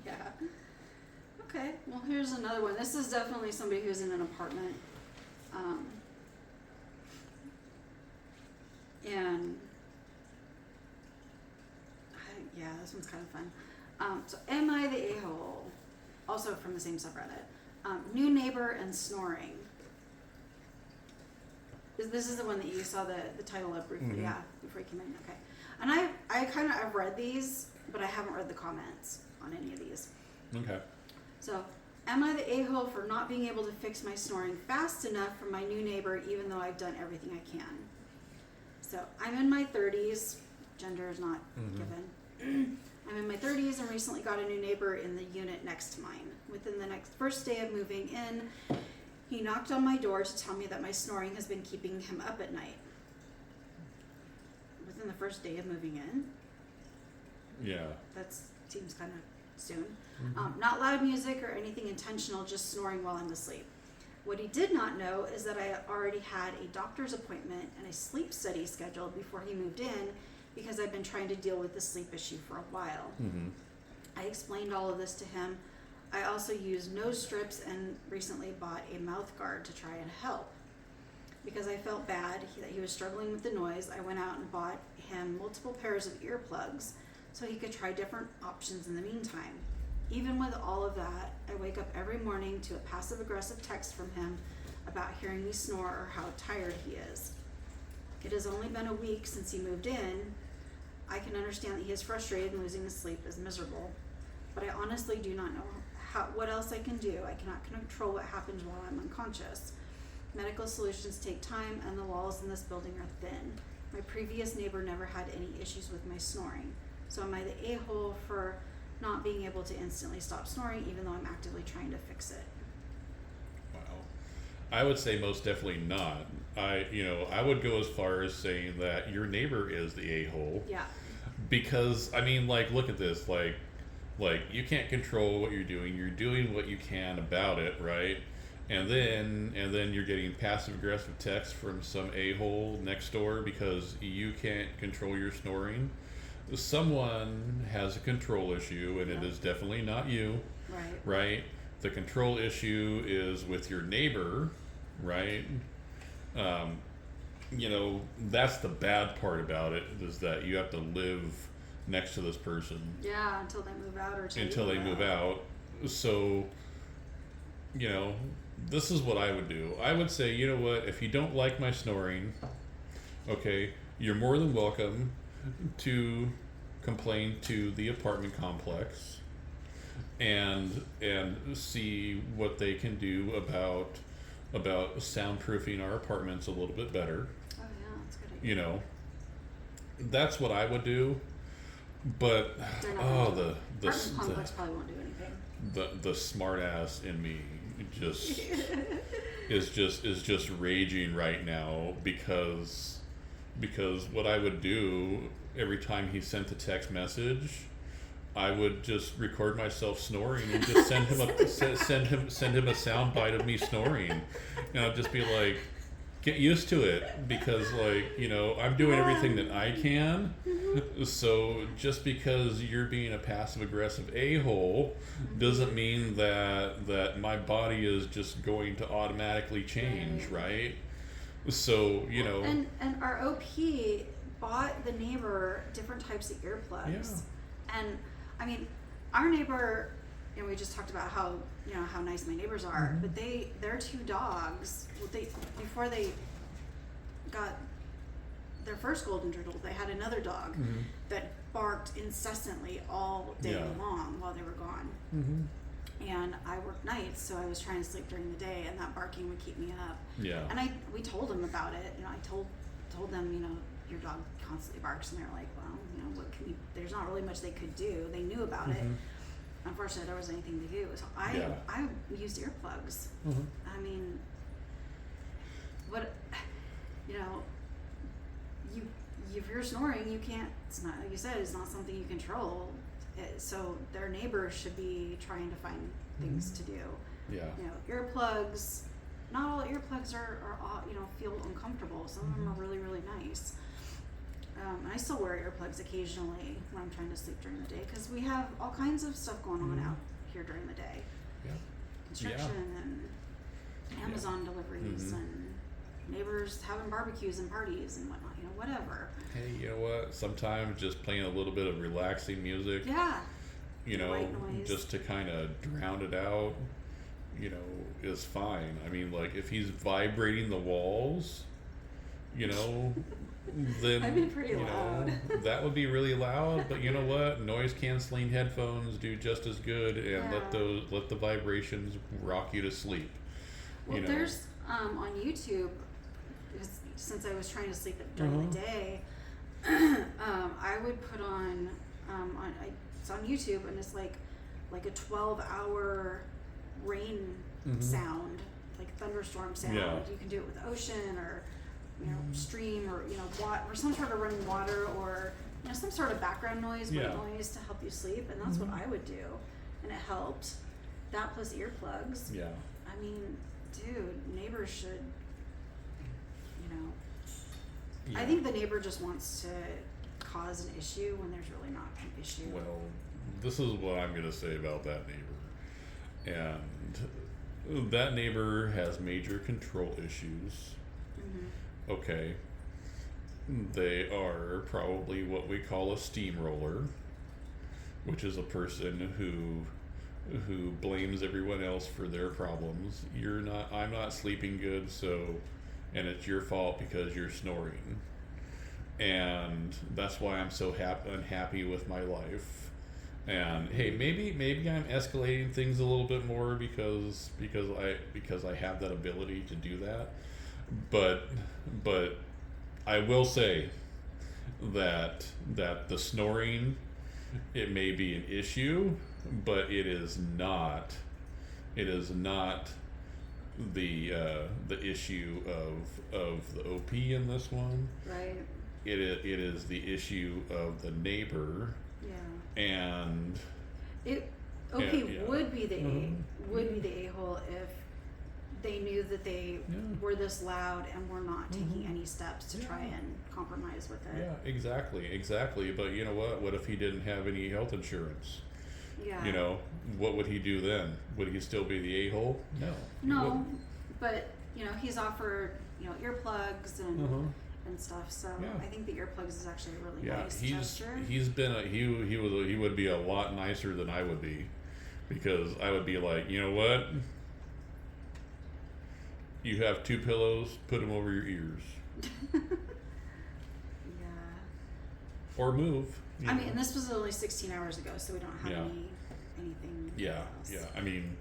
Yeah. Okay, well here's another one. This is definitely somebody who's in an apartment. This one's kind of fun. So am I the a-hole? Also from the same subreddit. New neighbor and snoring. This is the one that you saw the title of briefly, before you came in. Okay. And I've read these, but I haven't read the comments on any of these. Okay. So, am I the a-hole for not being able to fix my snoring fast enough for my new neighbor, even though I've done everything I can? So, I'm in my 30s. Gender is not given. I'm in my 30s and recently got a new neighbor in the unit next to mine. Within the first day of moving in, he knocked on my door to tell me that my snoring has been keeping him up at night. Within the first day of moving in? Yeah. That seems kind of soon. Not loud music or anything intentional, just snoring while I'm asleep. What he did not know is that I already had a doctor's appointment and a sleep study scheduled before he moved in because I've been trying to deal with the sleep issue for a while. I explained all of this to him. I also used nose strips and recently bought a mouth guard to try and help. Because I felt bad that he was struggling with the noise, I went out and bought him multiple pairs of earplugs so he could try different options in the meantime. Even with all of that, I wake up every morning to a passive-aggressive text from him about hearing me snore or how tired he is. It has only been a week since he moved in. I can understand that he is frustrated and losing his sleep is miserable, but I honestly do not know what else I can do. I cannot control what happens while I'm unconscious. Medical solutions take time, and the walls in this building are thin. My previous neighbor never had any issues with my snoring. So am I the a-hole for not being able to instantly stop snoring even though I'm actively trying to fix it? Wow. I would say most definitely not. I would go as far as saying that your neighbor is the a-hole. Yeah. Because, look at this. You can't control what you're doing. You're doing what you can about it, right? And then you're getting passive-aggressive texts from some a-hole next door because you can't control your snoring. Someone has a control issue, and it is definitely not you. Right. The control issue is with your neighbor, right? You know, that's the bad part about it, is that you have to live next to this person. Yeah, until they move out or until they move out. So, you know, this is what I would do. I would say, you know what, if you don't like my snoring, okay, you're more than welcome to complain to the apartment complex and see what they can do about soundproofing our apartments a little bit better. Oh yeah, that's a good idea. You know, that's what I would do. But apartment complex probably won't do anything. The smart ass in me just is just raging right now because what I would do every time he sent a text message, I would just record myself snoring and just send him a sound bite of me snoring, and I'd just be like, get used to it, because, like, you know, I'm doing everything that I can. So just because you're being a passive aggressive a-hole doesn't mean that my body is just going to automatically change, right? So, you know, and our OP bought the neighbor different types of earplugs. And I mean, our neighbor, you know, we just talked about how, you know, how nice my neighbors are, but their two dogs, before they got their first golden doodle, they had another dog that barked incessantly all day long while they were gone. And I worked nights, so I was trying to sleep during the day, and that barking would keep me up. Yeah. And we told them about it. You know, I told them, you know, your dog constantly barks, and they're like, well, you know, what can we? There's not really much they could do. They knew about it. Unfortunately, there wasn't anything to do. So I used earplugs. I mean, what, you know, if you're snoring, you can't. It's not, like you said, it's not something you control. So their neighbors should be trying to find things to do. Yeah. You know, earplugs. Not all earplugs are all, you know, feel uncomfortable. Some of them are really, really nice. And I still wear earplugs occasionally when I'm trying to sleep during the day, because we have all kinds of stuff going on out here during the day. Yeah. Construction and Amazon deliveries and neighbors having barbecues and parties and whatnot, you know, whatever. Hey, you know what? Sometimes just playing a little bit of relaxing music, you know, just to kind of drown it out, you know, is fine. I mean, like, if he's vibrating the walls, you know, then I'd be pretty loud. That would be really loud. But you know what? Noise canceling headphones do just as good, and let the vibrations rock you to sleep. Well, you know? there's on YouTube, since I was trying to sleep during the day, I would put on it's on YouTube, and it's like a 12-hour rain sound, like thunderstorm sound. Yeah. You can do it with ocean or, you know, stream, or, you know, water, or some sort of running water, or, you know, some sort of background noise, white noise to help you sleep. And that's what I would do, and it helped. That plus earplugs. Yeah. I mean, dude, neighbors should, you know. I think the neighbor just wants to cause an issue when there's really not an issue. Well, this is what I'm going to say about that neighbor. And that neighbor has major control issues. Okay. They are probably what we call a steamroller, which is a person who blames everyone else for their problems. I'm not sleeping good, and it's your fault because you're snoring. And that's why I'm so unhappy with my life. And hey, maybe I'm escalating things a little bit more because I have that ability to do that. But I will say that the snoring, it may be an issue, but it is not the issue of the OP in this one. Right. It is the issue of the neighbor. Yeah. And would be the a-hole if they knew that they were this loud and were not taking any steps to try and compromise with it. Yeah, exactly. But you know what? What if he didn't have any health insurance? Yeah. You know, what would he do then? Would he still be the a-hole? No. No, but you know, he's offered, you know, earplugs and and stuff. So Yeah. I think the earplugs is actually a really Yeah, nice he's gesture. been he would be a lot nicer than I would be, because I would be like, you know what? You have 2 pillows, put them over your ears, Yeah. or move. I mean, and this was only 16 hours ago, so we don't have Yeah. anything Yeah, else. yeah. I mean,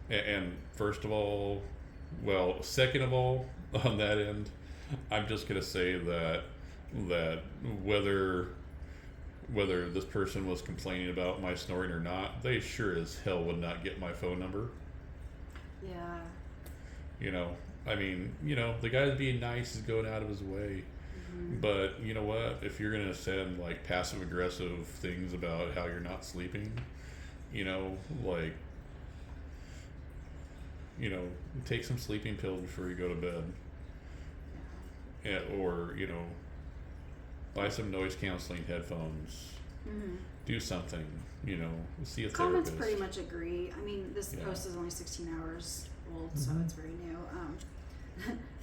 and first of all, well, second of all, on that end, I'm just gonna say that whether this person was complaining about my snoring or not, they sure as hell would not get my phone number. Yeah. You know, I mean, you know, the guy's being nice, is going out of his way. But you know what? If you're gonna send like passive aggressive things about how you're not sleeping, you know, like, you know, take some sleeping pills before you go to bed. Yeah. Or, you know, buy some noise canceling headphones. Do something, you know, see a Comments therapist. pretty much agree. I mean, this Yeah. post is only 16 hours old, so it's very new.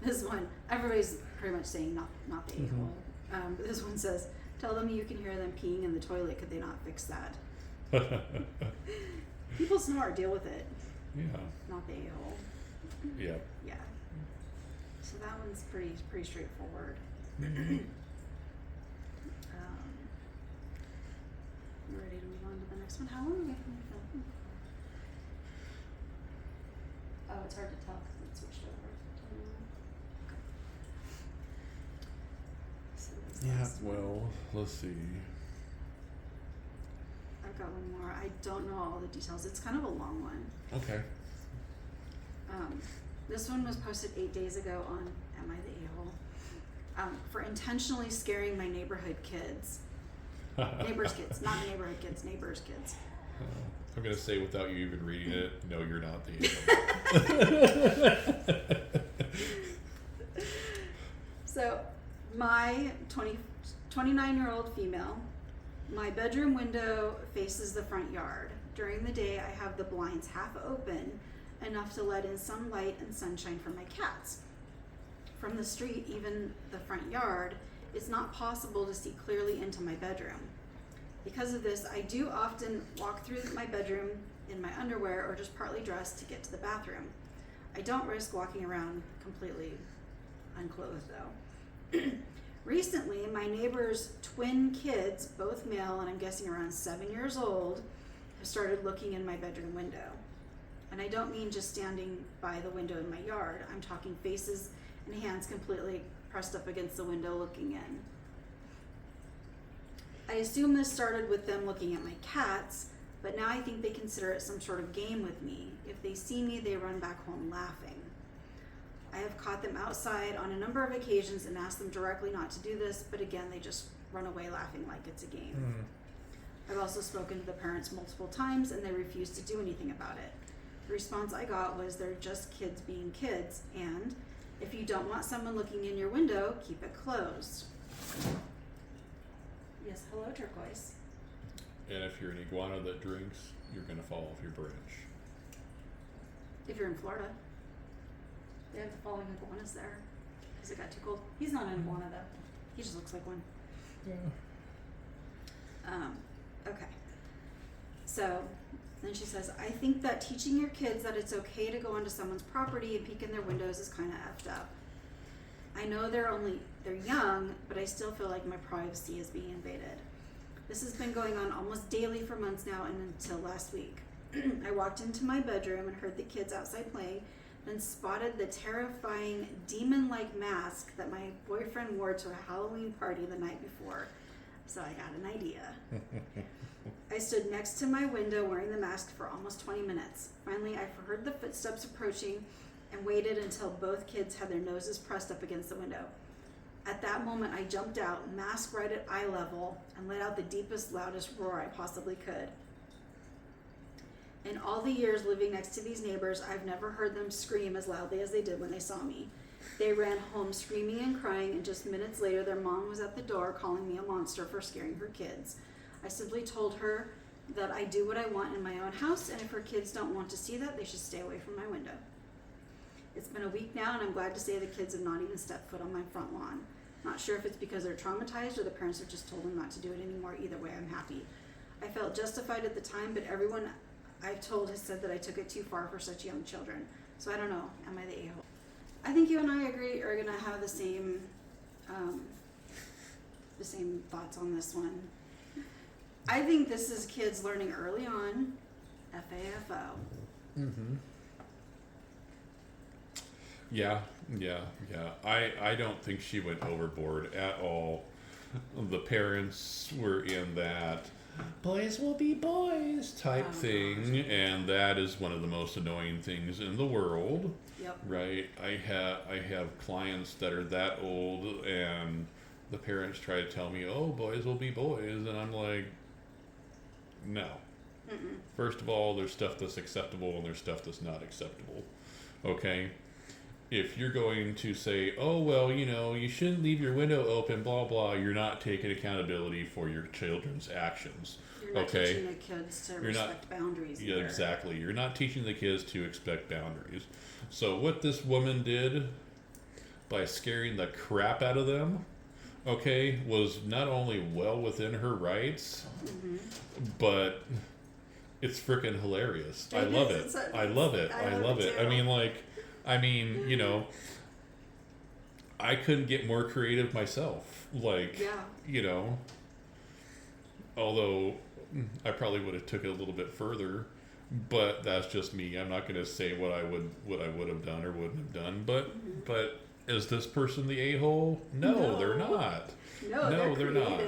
This one, everybody's pretty much saying not the a-hole. But this one says, tell them you can hear them peeing in the toilet, could they not fix that? People snore, deal with it. Yeah. Not the a-hole. Yeah. Yeah. So that one's pretty straightforward. We're ready to move on to the next one. How long are we from filming? Oh, it's hard to tell because it switched over. Okay. So this Yeah. last one. Well, let's see. I've got one more. I don't know all the details. It's kind of a long one. Okay. This one was posted 8 days ago on Am I the A-hole? For intentionally scaring my neighborhood kids. Neighbors' kids, not neighborhood kids, neighbors' kids. I'm gonna say without you even reading it, no, you're not the a-hole. So, my 29-year-old female, my bedroom window faces the front yard. During the day, I have the blinds half open, enough to let in some light and sunshine from my cats. From the street, even the front yard, it's not possible to see clearly into my bedroom. Because of this, I do often walk through my bedroom in my underwear or just partly dressed to get to the bathroom. I don't risk walking around completely unclothed though. Recently, my neighbor's twin kids, both male and I'm guessing around 7 years old, have started looking in my bedroom window. And I don't mean just standing by the window in my yard. I'm talking faces and hands completely pressed up against the window looking in. I assume this started with them looking at my cats, but now I think they consider it some sort of game with me. If they see me, they run back home laughing. I have caught them outside on a number of occasions and asked them directly not to do this, but again, they just run away laughing like it's a game. I've also spoken to the parents multiple times and they refuse to do anything about it. The response I got was they're just kids being kids, and if you don't want someone looking in your window, keep it closed. Yes, hello, turquoise. And if you're an iguana that drinks, you're gonna fall off your branch. If you're in Florida, they have the following iguanas there because it got too cold. He's not an iguana though. He just looks like one. Yeah. Okay. So then she says, I think that teaching your kids that it's okay to go onto someone's property and peek in their windows is kind of effed up. I know they're young, but I still feel like my privacy is being invaded. This has been going on almost daily for months now and until last week. I walked into my bedroom and heard the kids outside playing, then spotted the terrifying demon-like mask that my boyfriend wore to a Halloween party the night before. So I got an idea. I stood next to my window wearing the mask for almost 20 minutes. Finally, I heard the footsteps approaching and waited until both kids had their noses pressed up against the window. At that moment, I jumped out, mask right at eye level, and let out the deepest, loudest roar I possibly could. In all the years living next to these neighbors, I've never heard them scream as loudly as they did when they saw me. They ran home screaming and crying, and just minutes later, their mom was at the door calling me a monster for scaring her kids. I simply told her that I do what I want in my own house, and if her kids don't want to see that, they should stay away from my window. It's been a week now, and I'm glad to say the kids have not even stepped foot on my front lawn. Not sure if it's because they're traumatized or the parents have just told them not to do it anymore. Either way, I'm happy. I felt justified at the time, but everyone I've told has said that I took it too far for such young children. So I don't know. Am I the a-hole? I think you and I agree are gonna have the same thoughts on this one. I think this is kids learning early on FAFO. Mm-hmm. Yeah. I don't think she went overboard at all. The parents were in that boys will be boys type thing, and that is one of the most annoying things in the world. Yep. Right? I have clients that are that old, and the parents try to tell me, "Oh, boys will be boys," and I'm like, no. Mm-mm. First of all, there's stuff that's acceptable and there's stuff that's not acceptable. Okay? If you're going to say, oh, well, you shouldn't leave your window open, blah, blah, you're not taking accountability for your children's actions. You're not teaching the kids to respect boundaries. Yeah, exactly. You're not teaching the kids to expect boundaries. So what this woman did by scaring the crap out of them, okay, was not only well within her rights, mm-hmm. but it's freaking hilarious. I love it. I love it. I mean, I couldn't get more creative myself. Although I probably would have took it a little bit further, but that's just me. I'm not going to say what I would have done or wouldn't have done. But is this person the a-hole? No, they're not. No, they're not.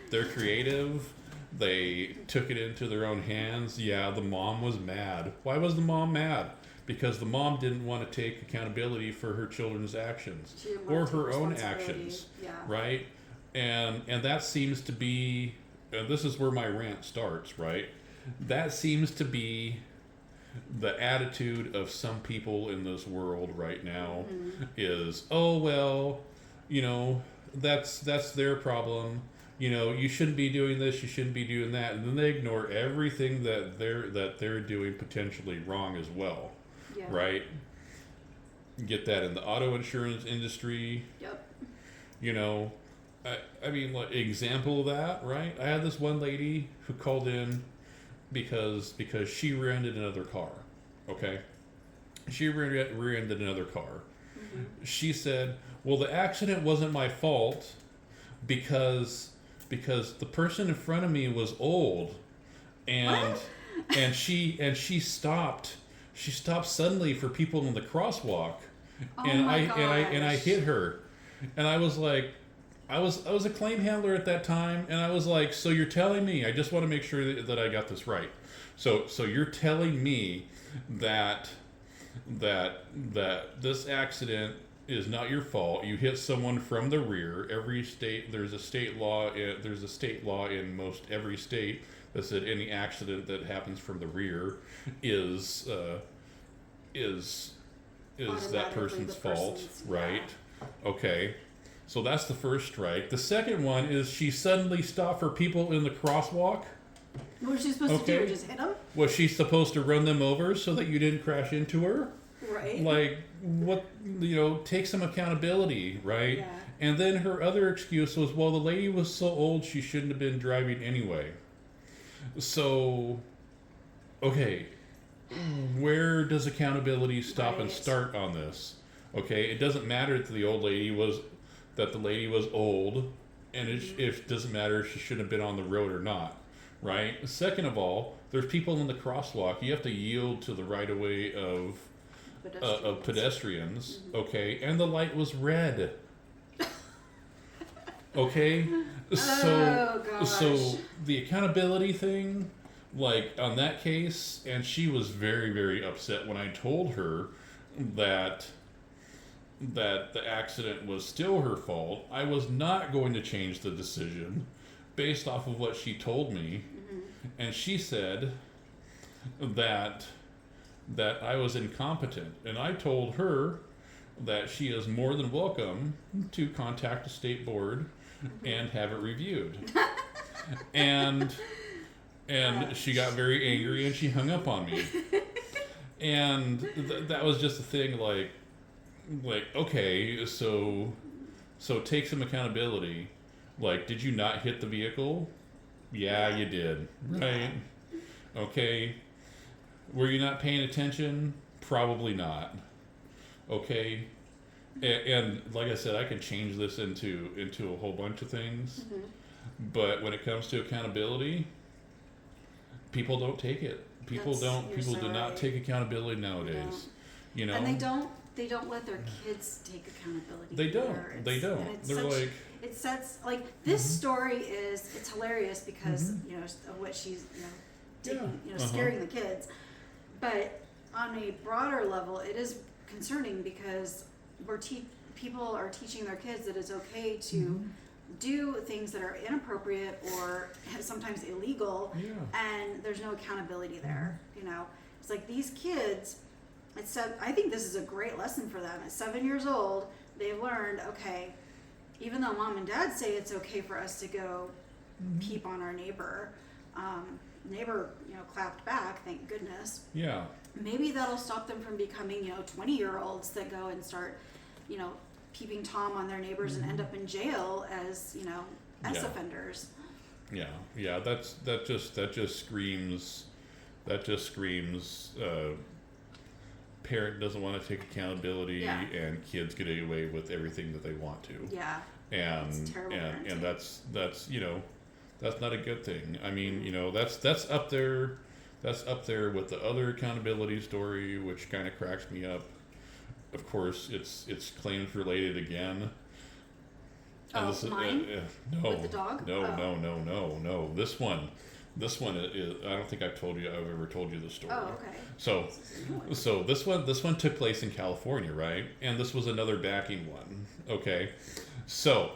They're creative. They took it into their own hands. Yeah, the mom was mad. Why was the mom mad? Because the mom didn't want to take accountability for her children's actions or her own actions, right? And that seems to be, and this is where my rant starts, right? That seems to be the attitude of some people in this world right now. Mm-hmm. Is, oh well, that's their problem. You shouldn't be doing this, you shouldn't be doing that, and then they ignore everything that they're doing potentially wrong as well. Yeah. Right? You get that in the auto insurance industry. Yep. I mean, like, example of that, right? I had this one lady who called in because she rear-ended another car. Okay? She rear-ended another car. Mm-hmm. She said, well, the accident wasn't my fault because the person in front of me was old, and what? and she stopped. She stopped suddenly for people in the crosswalk, and I hit her, and I was like, I was a claim handler at that time, and I was like, so you're telling me? I just want to make sure that I got this right. So you're telling me that this accident is not your fault. You hit someone from the rear. Every state, there's a state law in most every state that said any accident that happens from the rear is that person's fault, right? Okay. So that's the first strike. The second one is she suddenly stopped for people in the crosswalk. What was she supposed to do? Just hit them? Was she supposed to run them over so that you didn't crash into her? Right. Like, what, take some accountability, right? Yeah. And then her other excuse was, well, the lady was so old she shouldn't have been driving anyway. So, okay, where does accountability stop and start on this? Okay, it doesn't matter that the lady was old, and it doesn't matter if she shouldn't have been on the road or not, right? Second of all, there's people in the crosswalk. You have to yield to the right-of-way of pedestrians, mm-hmm. Okay, and the light was red. Okay, so the accountability thing, like on that case, and she was very, very upset when I told her that the accident was still her fault. I was not going to change the decision based off of what she told me, mm-hmm. and she said that I was incompetent, and I told her that she is more than welcome to contact a state board and have it reviewed. and And she got very angry and she hung up on me. And that was just a thing, like, okay, so take some accountability. Like, did you not hit the vehicle? Yeah, you did. Right? Okay. Were you not paying attention? Probably not. Okay. And like I said, I can change this into a whole bunch of things. But when it comes to accountability, people don't take it. People do not take accountability nowadays. You know? And they don't let their kids take accountability. They don't. They're like, it sets, like, this story it's hilarious because you know of what she's taking, scaring the kids, but on a broader level it is concerning because people are teaching their kids that it's okay to do things that are inappropriate or sometimes illegal, and there's no accountability there. It's like these kids, I think this is a great lesson for them. At 7 years old, they've learned, okay, even though mom and dad say it's okay for us to go peep on our neighbor, clapped back, thank goodness. Yeah. Maybe that'll stop them from becoming 20-year-olds that go and start peeping Tom on their neighbors and end up in jail as offenders. Yeah. That just screams parent doesn't want to take accountability, and kids get away with everything that they want to. Yeah. And that's that's not a good thing. I mean, that's up there with the other accountability story, which kind of cracks me up. Of course, it's claims related again. And this mine? No. With the dog? No. This one is. I don't think I've ever told you the story. Oh, okay. So this one took place in California, right? And this was another backing one. Okay, so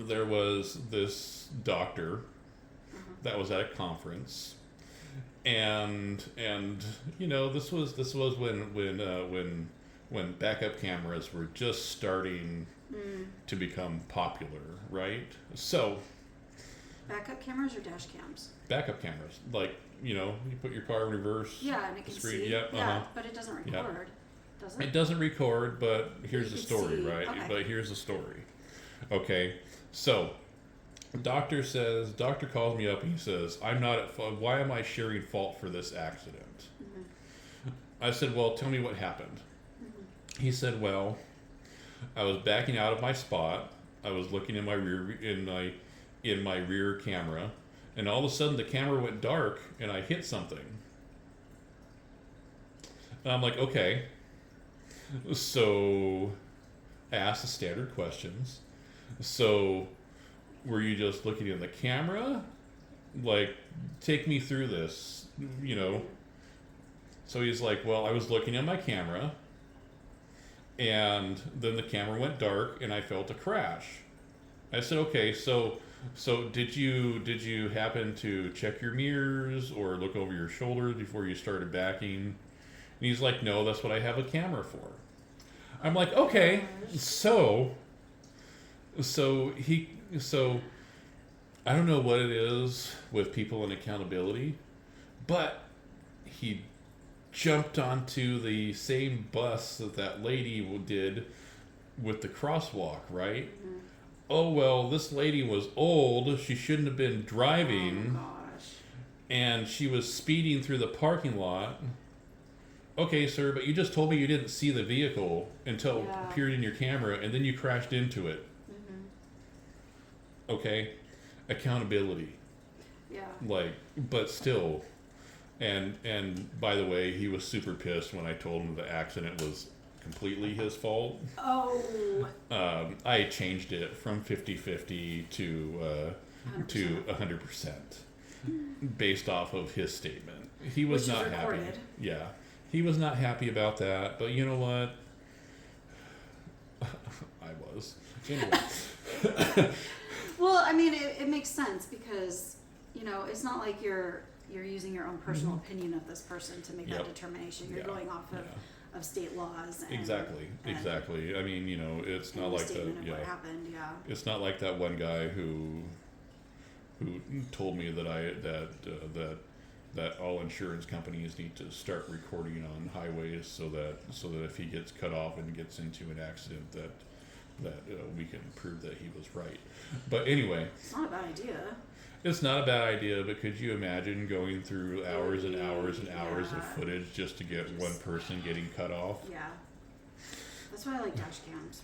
there was this doctor that was at a conference, and this was when backup cameras were just starting to become popular, right? So backup cameras or dash cams? Backup cameras, like you put your car in reverse. Yeah, and it can screen. see. Yep, yeah, but it doesn't record. Does it? It doesn't record, but here's the story, see. right? Okay. But here's the story. Okay, so doctor calls me up and he says, I'm not at fault. Why am I sharing fault for this accident? I said, well, tell me what happened. He said, well, I was backing out of my spot. I was looking in my rear camera, and all of a sudden the camera went dark and I hit something. And I'm like, okay. So I asked the standard questions. So were you just looking in the camera? Like, take me through this, So he's like, well, I was looking at my camera, and then the camera went dark and I felt a crash. I said, okay, so did you happen to check your mirrors or look over your shoulders before you started backing? And he's like, no, that's what I have a camera for. I'm like, okay, so I don't know what it is with people in accountability, but he jumped onto the same bus that lady did with the crosswalk, right? Oh, well, this lady was old. She shouldn't have been driving. Oh, gosh. And she was speeding through the parking lot. Okay, sir, but you just told me you didn't see the vehicle until it appeared in your camera, and then you crashed into it. Okay? Accountability. Yeah. But still. And by the way, he was super pissed when I told him the accident was completely his fault. Oh. I changed it from 50-50 to 100% based off of his statement. He was Which not is happy. recorded. Yeah. He was not happy about that, but you know what? I was. Anyway. Well, I mean, it makes sense because, it's not like you're using your own personal opinion of this person to make that determination. You're going off of state laws. And, Exactly. I mean, it's not like that. What happened? Yeah. It's not like that one guy who who told me that all insurance companies need to start recording on highways so that if he gets cut off and gets into an accident that we can prove that he was right. But anyway, it's not a bad idea. It's not a bad idea, but could you imagine going through hours and hours and hours of footage just to get one person getting cut off? Yeah. That's why I like dash cams.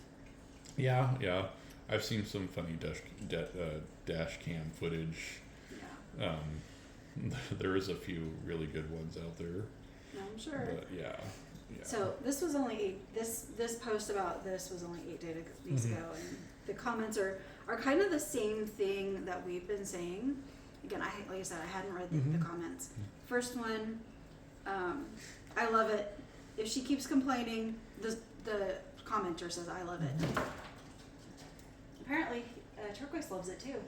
Yeah. I've seen some funny dash cam footage. Yeah. There is a few really good ones out there. I'm sure. But yeah. So this was only this post about this was only 8 days ago, and the comments are kind of the same thing that we've been saying. Again, like I said, I hadn't read the comments. First one, I love it. If she keeps complaining, the commenter says, I love it. Apparently, Turquoise loves it too.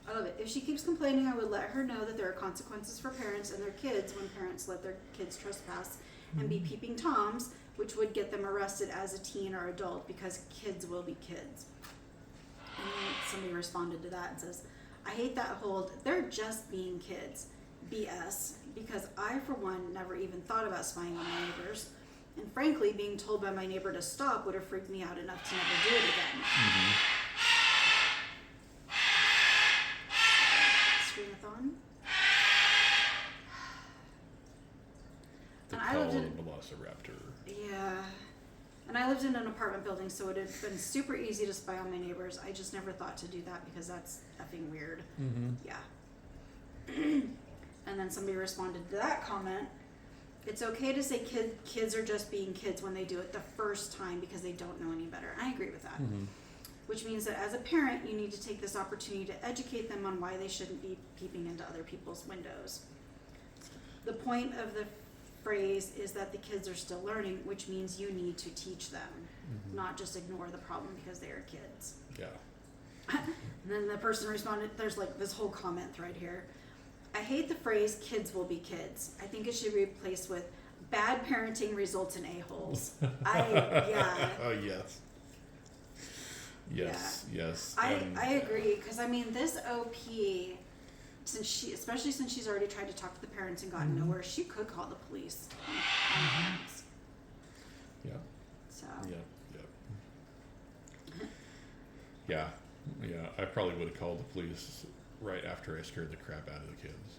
I love it. If she keeps complaining, I would let her know that there are consequences for parents and their kids when parents let their kids trespass and be peeping toms, which would get them arrested as a teen or adult because kids will be kids. And then somebody responded to that and says, I hate that whole, they're just being kids, BS, because I, for one, never even thought about spying on my neighbors. And frankly, being told by my neighbor to stop would have freaked me out enough to never do it again. Screamathon. The And I lived in Velociraptor. Yeah. And I lived in an apartment building, so it had been super easy to spy on my neighbors. I just never thought to do that because that's effing weird. Yeah. And then somebody responded to that comment. It's okay to say kids are just being kids when they do it the first time because they don't know any better. And I agree with that. Which means that as a parent, you need to take this opportunity to educate them on why they shouldn't be peeping into other people's windows. The point of the phrase is that the kids are still learning, which means you need to teach them, not just ignore the problem because they are kids. Yeah. And then the person responded, there's like this whole comment thread here. I hate the phrase kids will be kids. I think it should be replaced with bad parenting results in a-holes. Oh, yes. Yes. I agree, because I mean, this OP, especially since she's already tried to talk to the parents and gotten nowhere, she could call the police on the parents. Yeah. So. Yeah. I probably would have called the police right after I scared the crap out of the kids.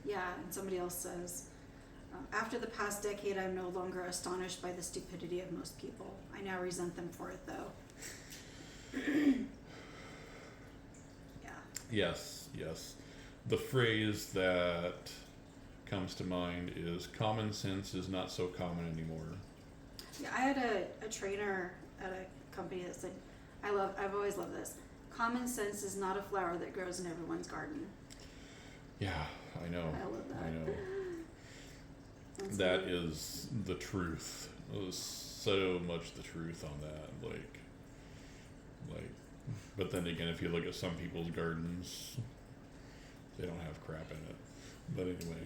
Yeah, and somebody else says, after the past decade, I'm no longer astonished by the stupidity of most people. I now resent them for it, though. Yeah. Yes. The phrase that comes to mind is common sense is not so common anymore. Yeah, I had a trainer at a company that said, I've always loved this. Common sense is not a flower that grows in everyone's garden. Yeah, I know. I love that. I know. That is the truth. So much the truth on that. Like, but then again, if you look at some people's gardens, they don't have crap in it. But anyway.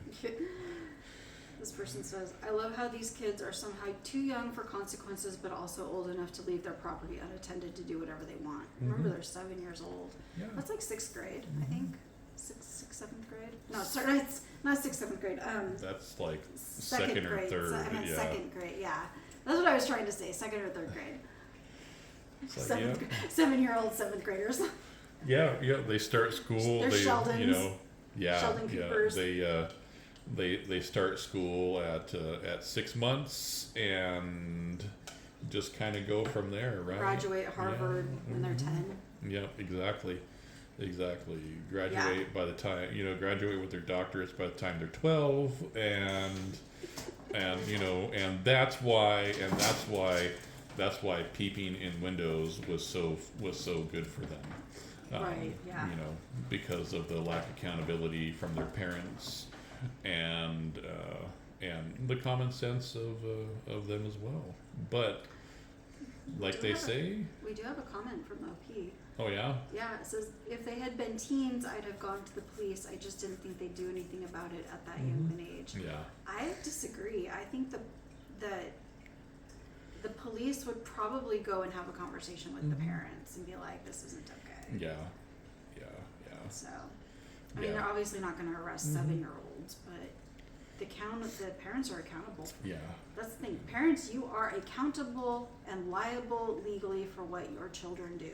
This person says, I love how these kids are somehow too young for consequences, but also old enough to leave their property unattended to do whatever they want. Remember, they're 7 years old. Yeah. That's like 6th grade, I think. 7th grade? No, sorry, it's not 6th, 7th grade. That's like second or third. I meant 2nd grade, yeah. That's what I was trying to say, 2nd or 3rd grade. 7-year-old 7th graders. Yeah, they start school. They're Sheldons. Sheldon peepers. They start school at 6 months and just kind of go from there, right? Graduate Harvard when they're 10. Yeah, exactly. Graduate by the time, graduate with their doctorates by the time they're 12, and that's why peeping in windows was so good for them. Right. Yeah. Because of the lack of accountability from their parents, and the common sense of them as well. But like they say, we do have a comment from OP. Oh yeah? Yeah, it says, if they had been teens, I'd have gone to the police. I just didn't think they'd do anything about it at that young an age. Yeah. I disagree. I think the the police would probably go and have a conversation with the parents and be like, this isn't okay. Yeah. So, I mean, they're obviously not going to arrest 7-year-olds, but the parents are accountable. Yeah. That's the thing. Parents, you are accountable and liable legally for what your children do.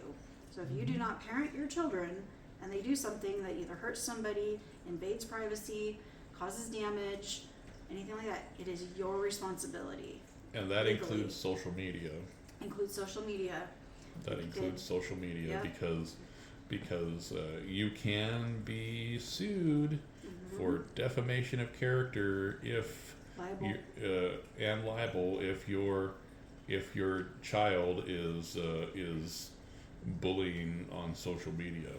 So if you do not parent your children and they do something that either hurts somebody, invades privacy, causes damage, anything like that, it is your responsibility. And that legally. includes social media. Includes social media. That includes social media because you can be sued for defamation of character if Liable. and liable if your child is bullying on social media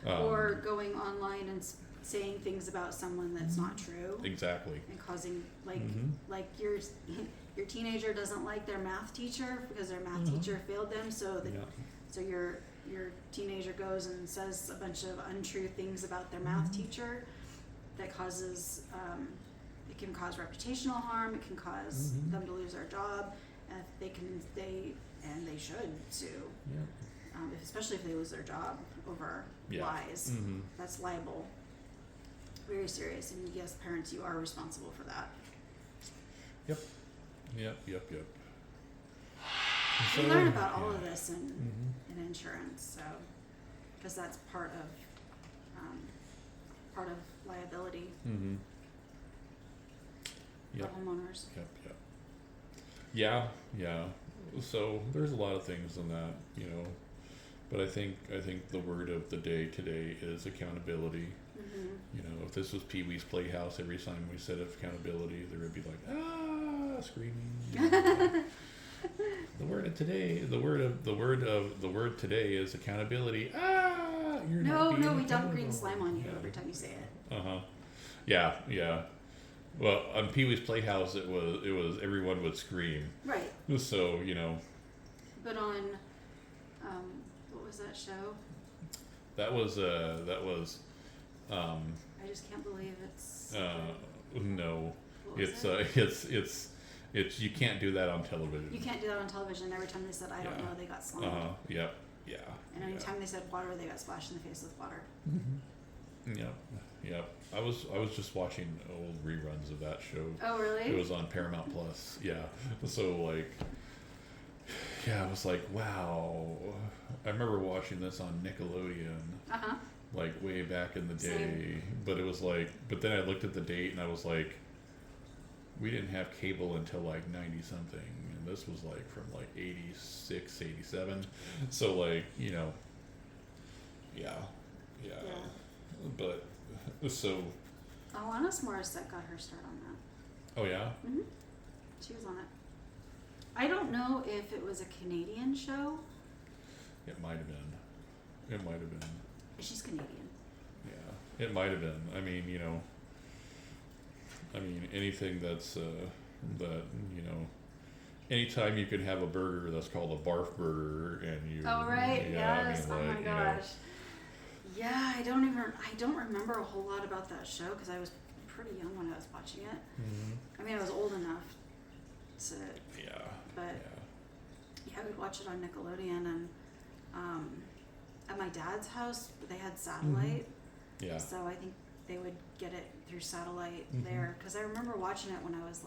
Or going online and saying things about someone that's not true. Exactly. And causing like your teenager doesn't like their math teacher because their math teacher failed them, so your teenager goes and says a bunch of untrue things about their math teacher that causes it can cause reputational harm, it can cause them to lose their job, and they should sue. Especially if they lose their job over lies. That's liable. Very serious, and yes, parents, you are responsible for that. Yep. We learn about all of this in insurance, so because that's part of liability for homeowners. Yeah. So there's a lot of things in that, but I think the word of the day today is accountability. If this was Pee Wee's Playhouse, every time we said accountability, there would be like screaming. The word today is accountability. No, we dump green slime on you every time you say it. Yeah. Well, on Pee Wee's Playhouse, it was everyone would scream. Right. So But on, what was that show? That was. I just can't believe it's. No, it's you can't do that on television. You can't do that on television. Every time they said I don't know, they got slammed. Yep. And anytime they said water, they got splashed in the face with water. Yep. I was just watching old reruns of that show. Oh, really? It was on Paramount Plus. Yeah. So I was like, wow. I remember watching this on Nickelodeon. Like way back in the day. Same. But it was but then I looked at the date and I was like, we didn't have cable until 90 something, and this was from 86, 87. So yeah. But so. Alanis Morissette got her start on that. Oh yeah. She was on it. I don't know if it was a Canadian show. It might have been. She's Canadian. Yeah, it might have been. I mean, anything that's anytime you can have a burger that's called a barf burger and you. Oh right, yes. Oh my gosh. Yeah, I don't remember a whole lot about that show because I was pretty young when I was watching it. I mean, I was old enough to. Yeah. But we'd watch it on Nickelodeon, and at my dad's house they had satellite. Yeah. So I think they would get it through satellite there because I remember watching it when I was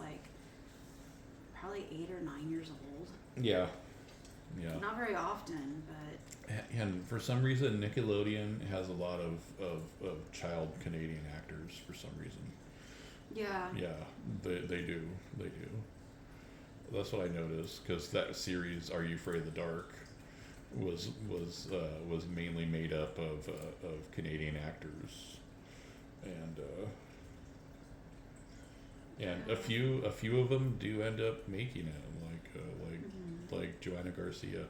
probably 8 or 9 years old. Yeah. Not very often, but. And for some reason, Nickelodeon has a lot of child Canadian actors for some reason. Yeah. Yeah, they do. That's what I noticed because that series, Are You Afraid of the Dark, was mainly made up of Canadian actors, and a few of them do end up making it, like Joanna Garcia,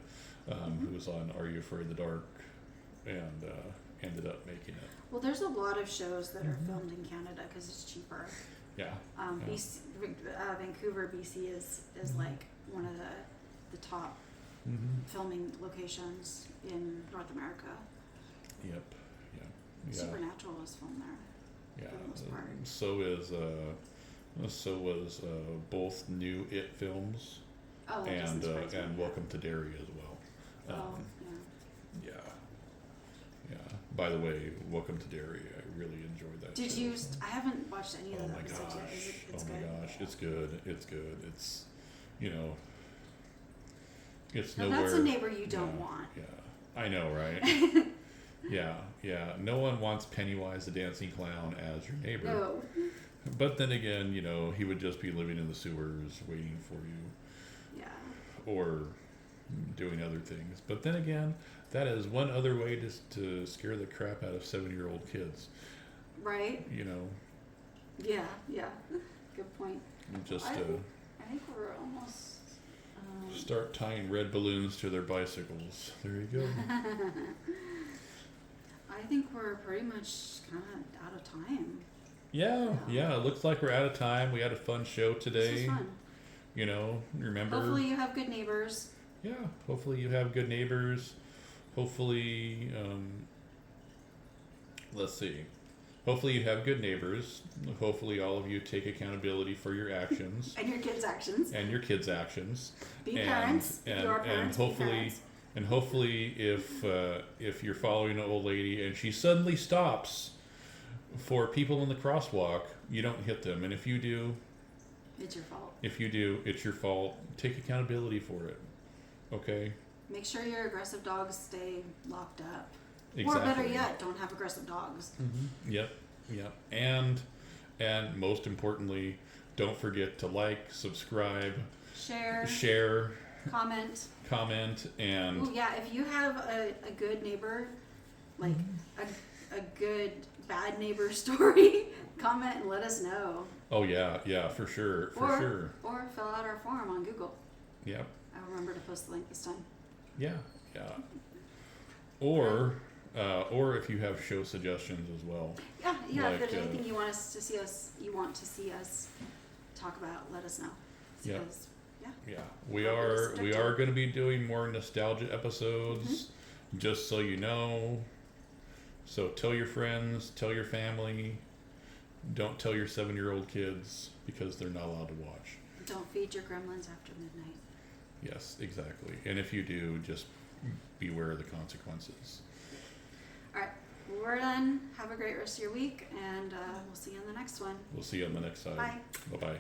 who was on Are You Afraid of the Dark, and ended up making it. Well, there's a lot of shows that are filmed in Canada because it's cheaper. Yeah. BC, Vancouver, BC is one of the top filming locations in North America. Yep. Yeah. Supernatural was filmed there. Yeah. For the most part. So was both new It films. Oh, that doesn't surprise me, and yeah. Welcome to Derry as well. Oh, yeah. Yeah. By the way, Welcome to Derry. I really enjoyed that. Did show. you? I haven't watched any of Oh the my episodes gosh! yet. It's Oh good? my gosh! It's good. It's good. It's, you know, it's Now nowhere. that's a neighbor you don't yeah, want. Yeah, I know, right? Yeah. No one wants Pennywise the dancing clown as your neighbor. No. But then again, you know, he would just be living in the sewers waiting for you, Yeah. or doing other things. But then again, that is one other way to scare the crap out of 7-year-old kids. Right. You know, Yeah. Good point. just I think we're almost. start tying red balloons to their bicycles. There you go. I think we're pretty much kind of out of time. Yeah. It looks like we're out of time. We had a fun show today. This was fun. You know, remember. Hopefully you have good neighbors. Yeah, hopefully you have good neighbors. Hopefully, let's see. Hopefully you have good neighbors. Hopefully all of you take accountability for your actions. And your kids' actions. And your kids' actions. Be parents. If you are parents, be parents. And hopefully if you're following an old lady and she suddenly stops for people in the crosswalk, you don't hit them. And if you do, it's your fault. If you do, it's your fault. Take accountability for it. Okay? Make sure your aggressive dogs stay locked up. Exactly. Or better yet, don't have aggressive dogs. Mm-hmm. Yep. And most importantly, don't forget to like, subscribe, share, comment, and ooh, yeah, if you have a good neighbor, like a good bad neighbor story, comment and let us know. oh yeah, for sure. Or fill out our form on Google. Yep. I'll remember to post the link this time. Yeah. Or if you have show suggestions as well. Yeah. Like, if there's anything you want to see us talk about, let us know. Yeah. Yeah. We are going to be doing more nostalgia episodes, just so you know. So tell your friends, tell your family. Don't tell your 7-year-old kids because they're not allowed to watch. Don't feed your gremlins after midnight. Yes, exactly. And if you do, just beware of the consequences. All right, we're done. Have a great rest of your week, and we'll see you on the next one. We'll see you on the next side. Bye. Bye-bye.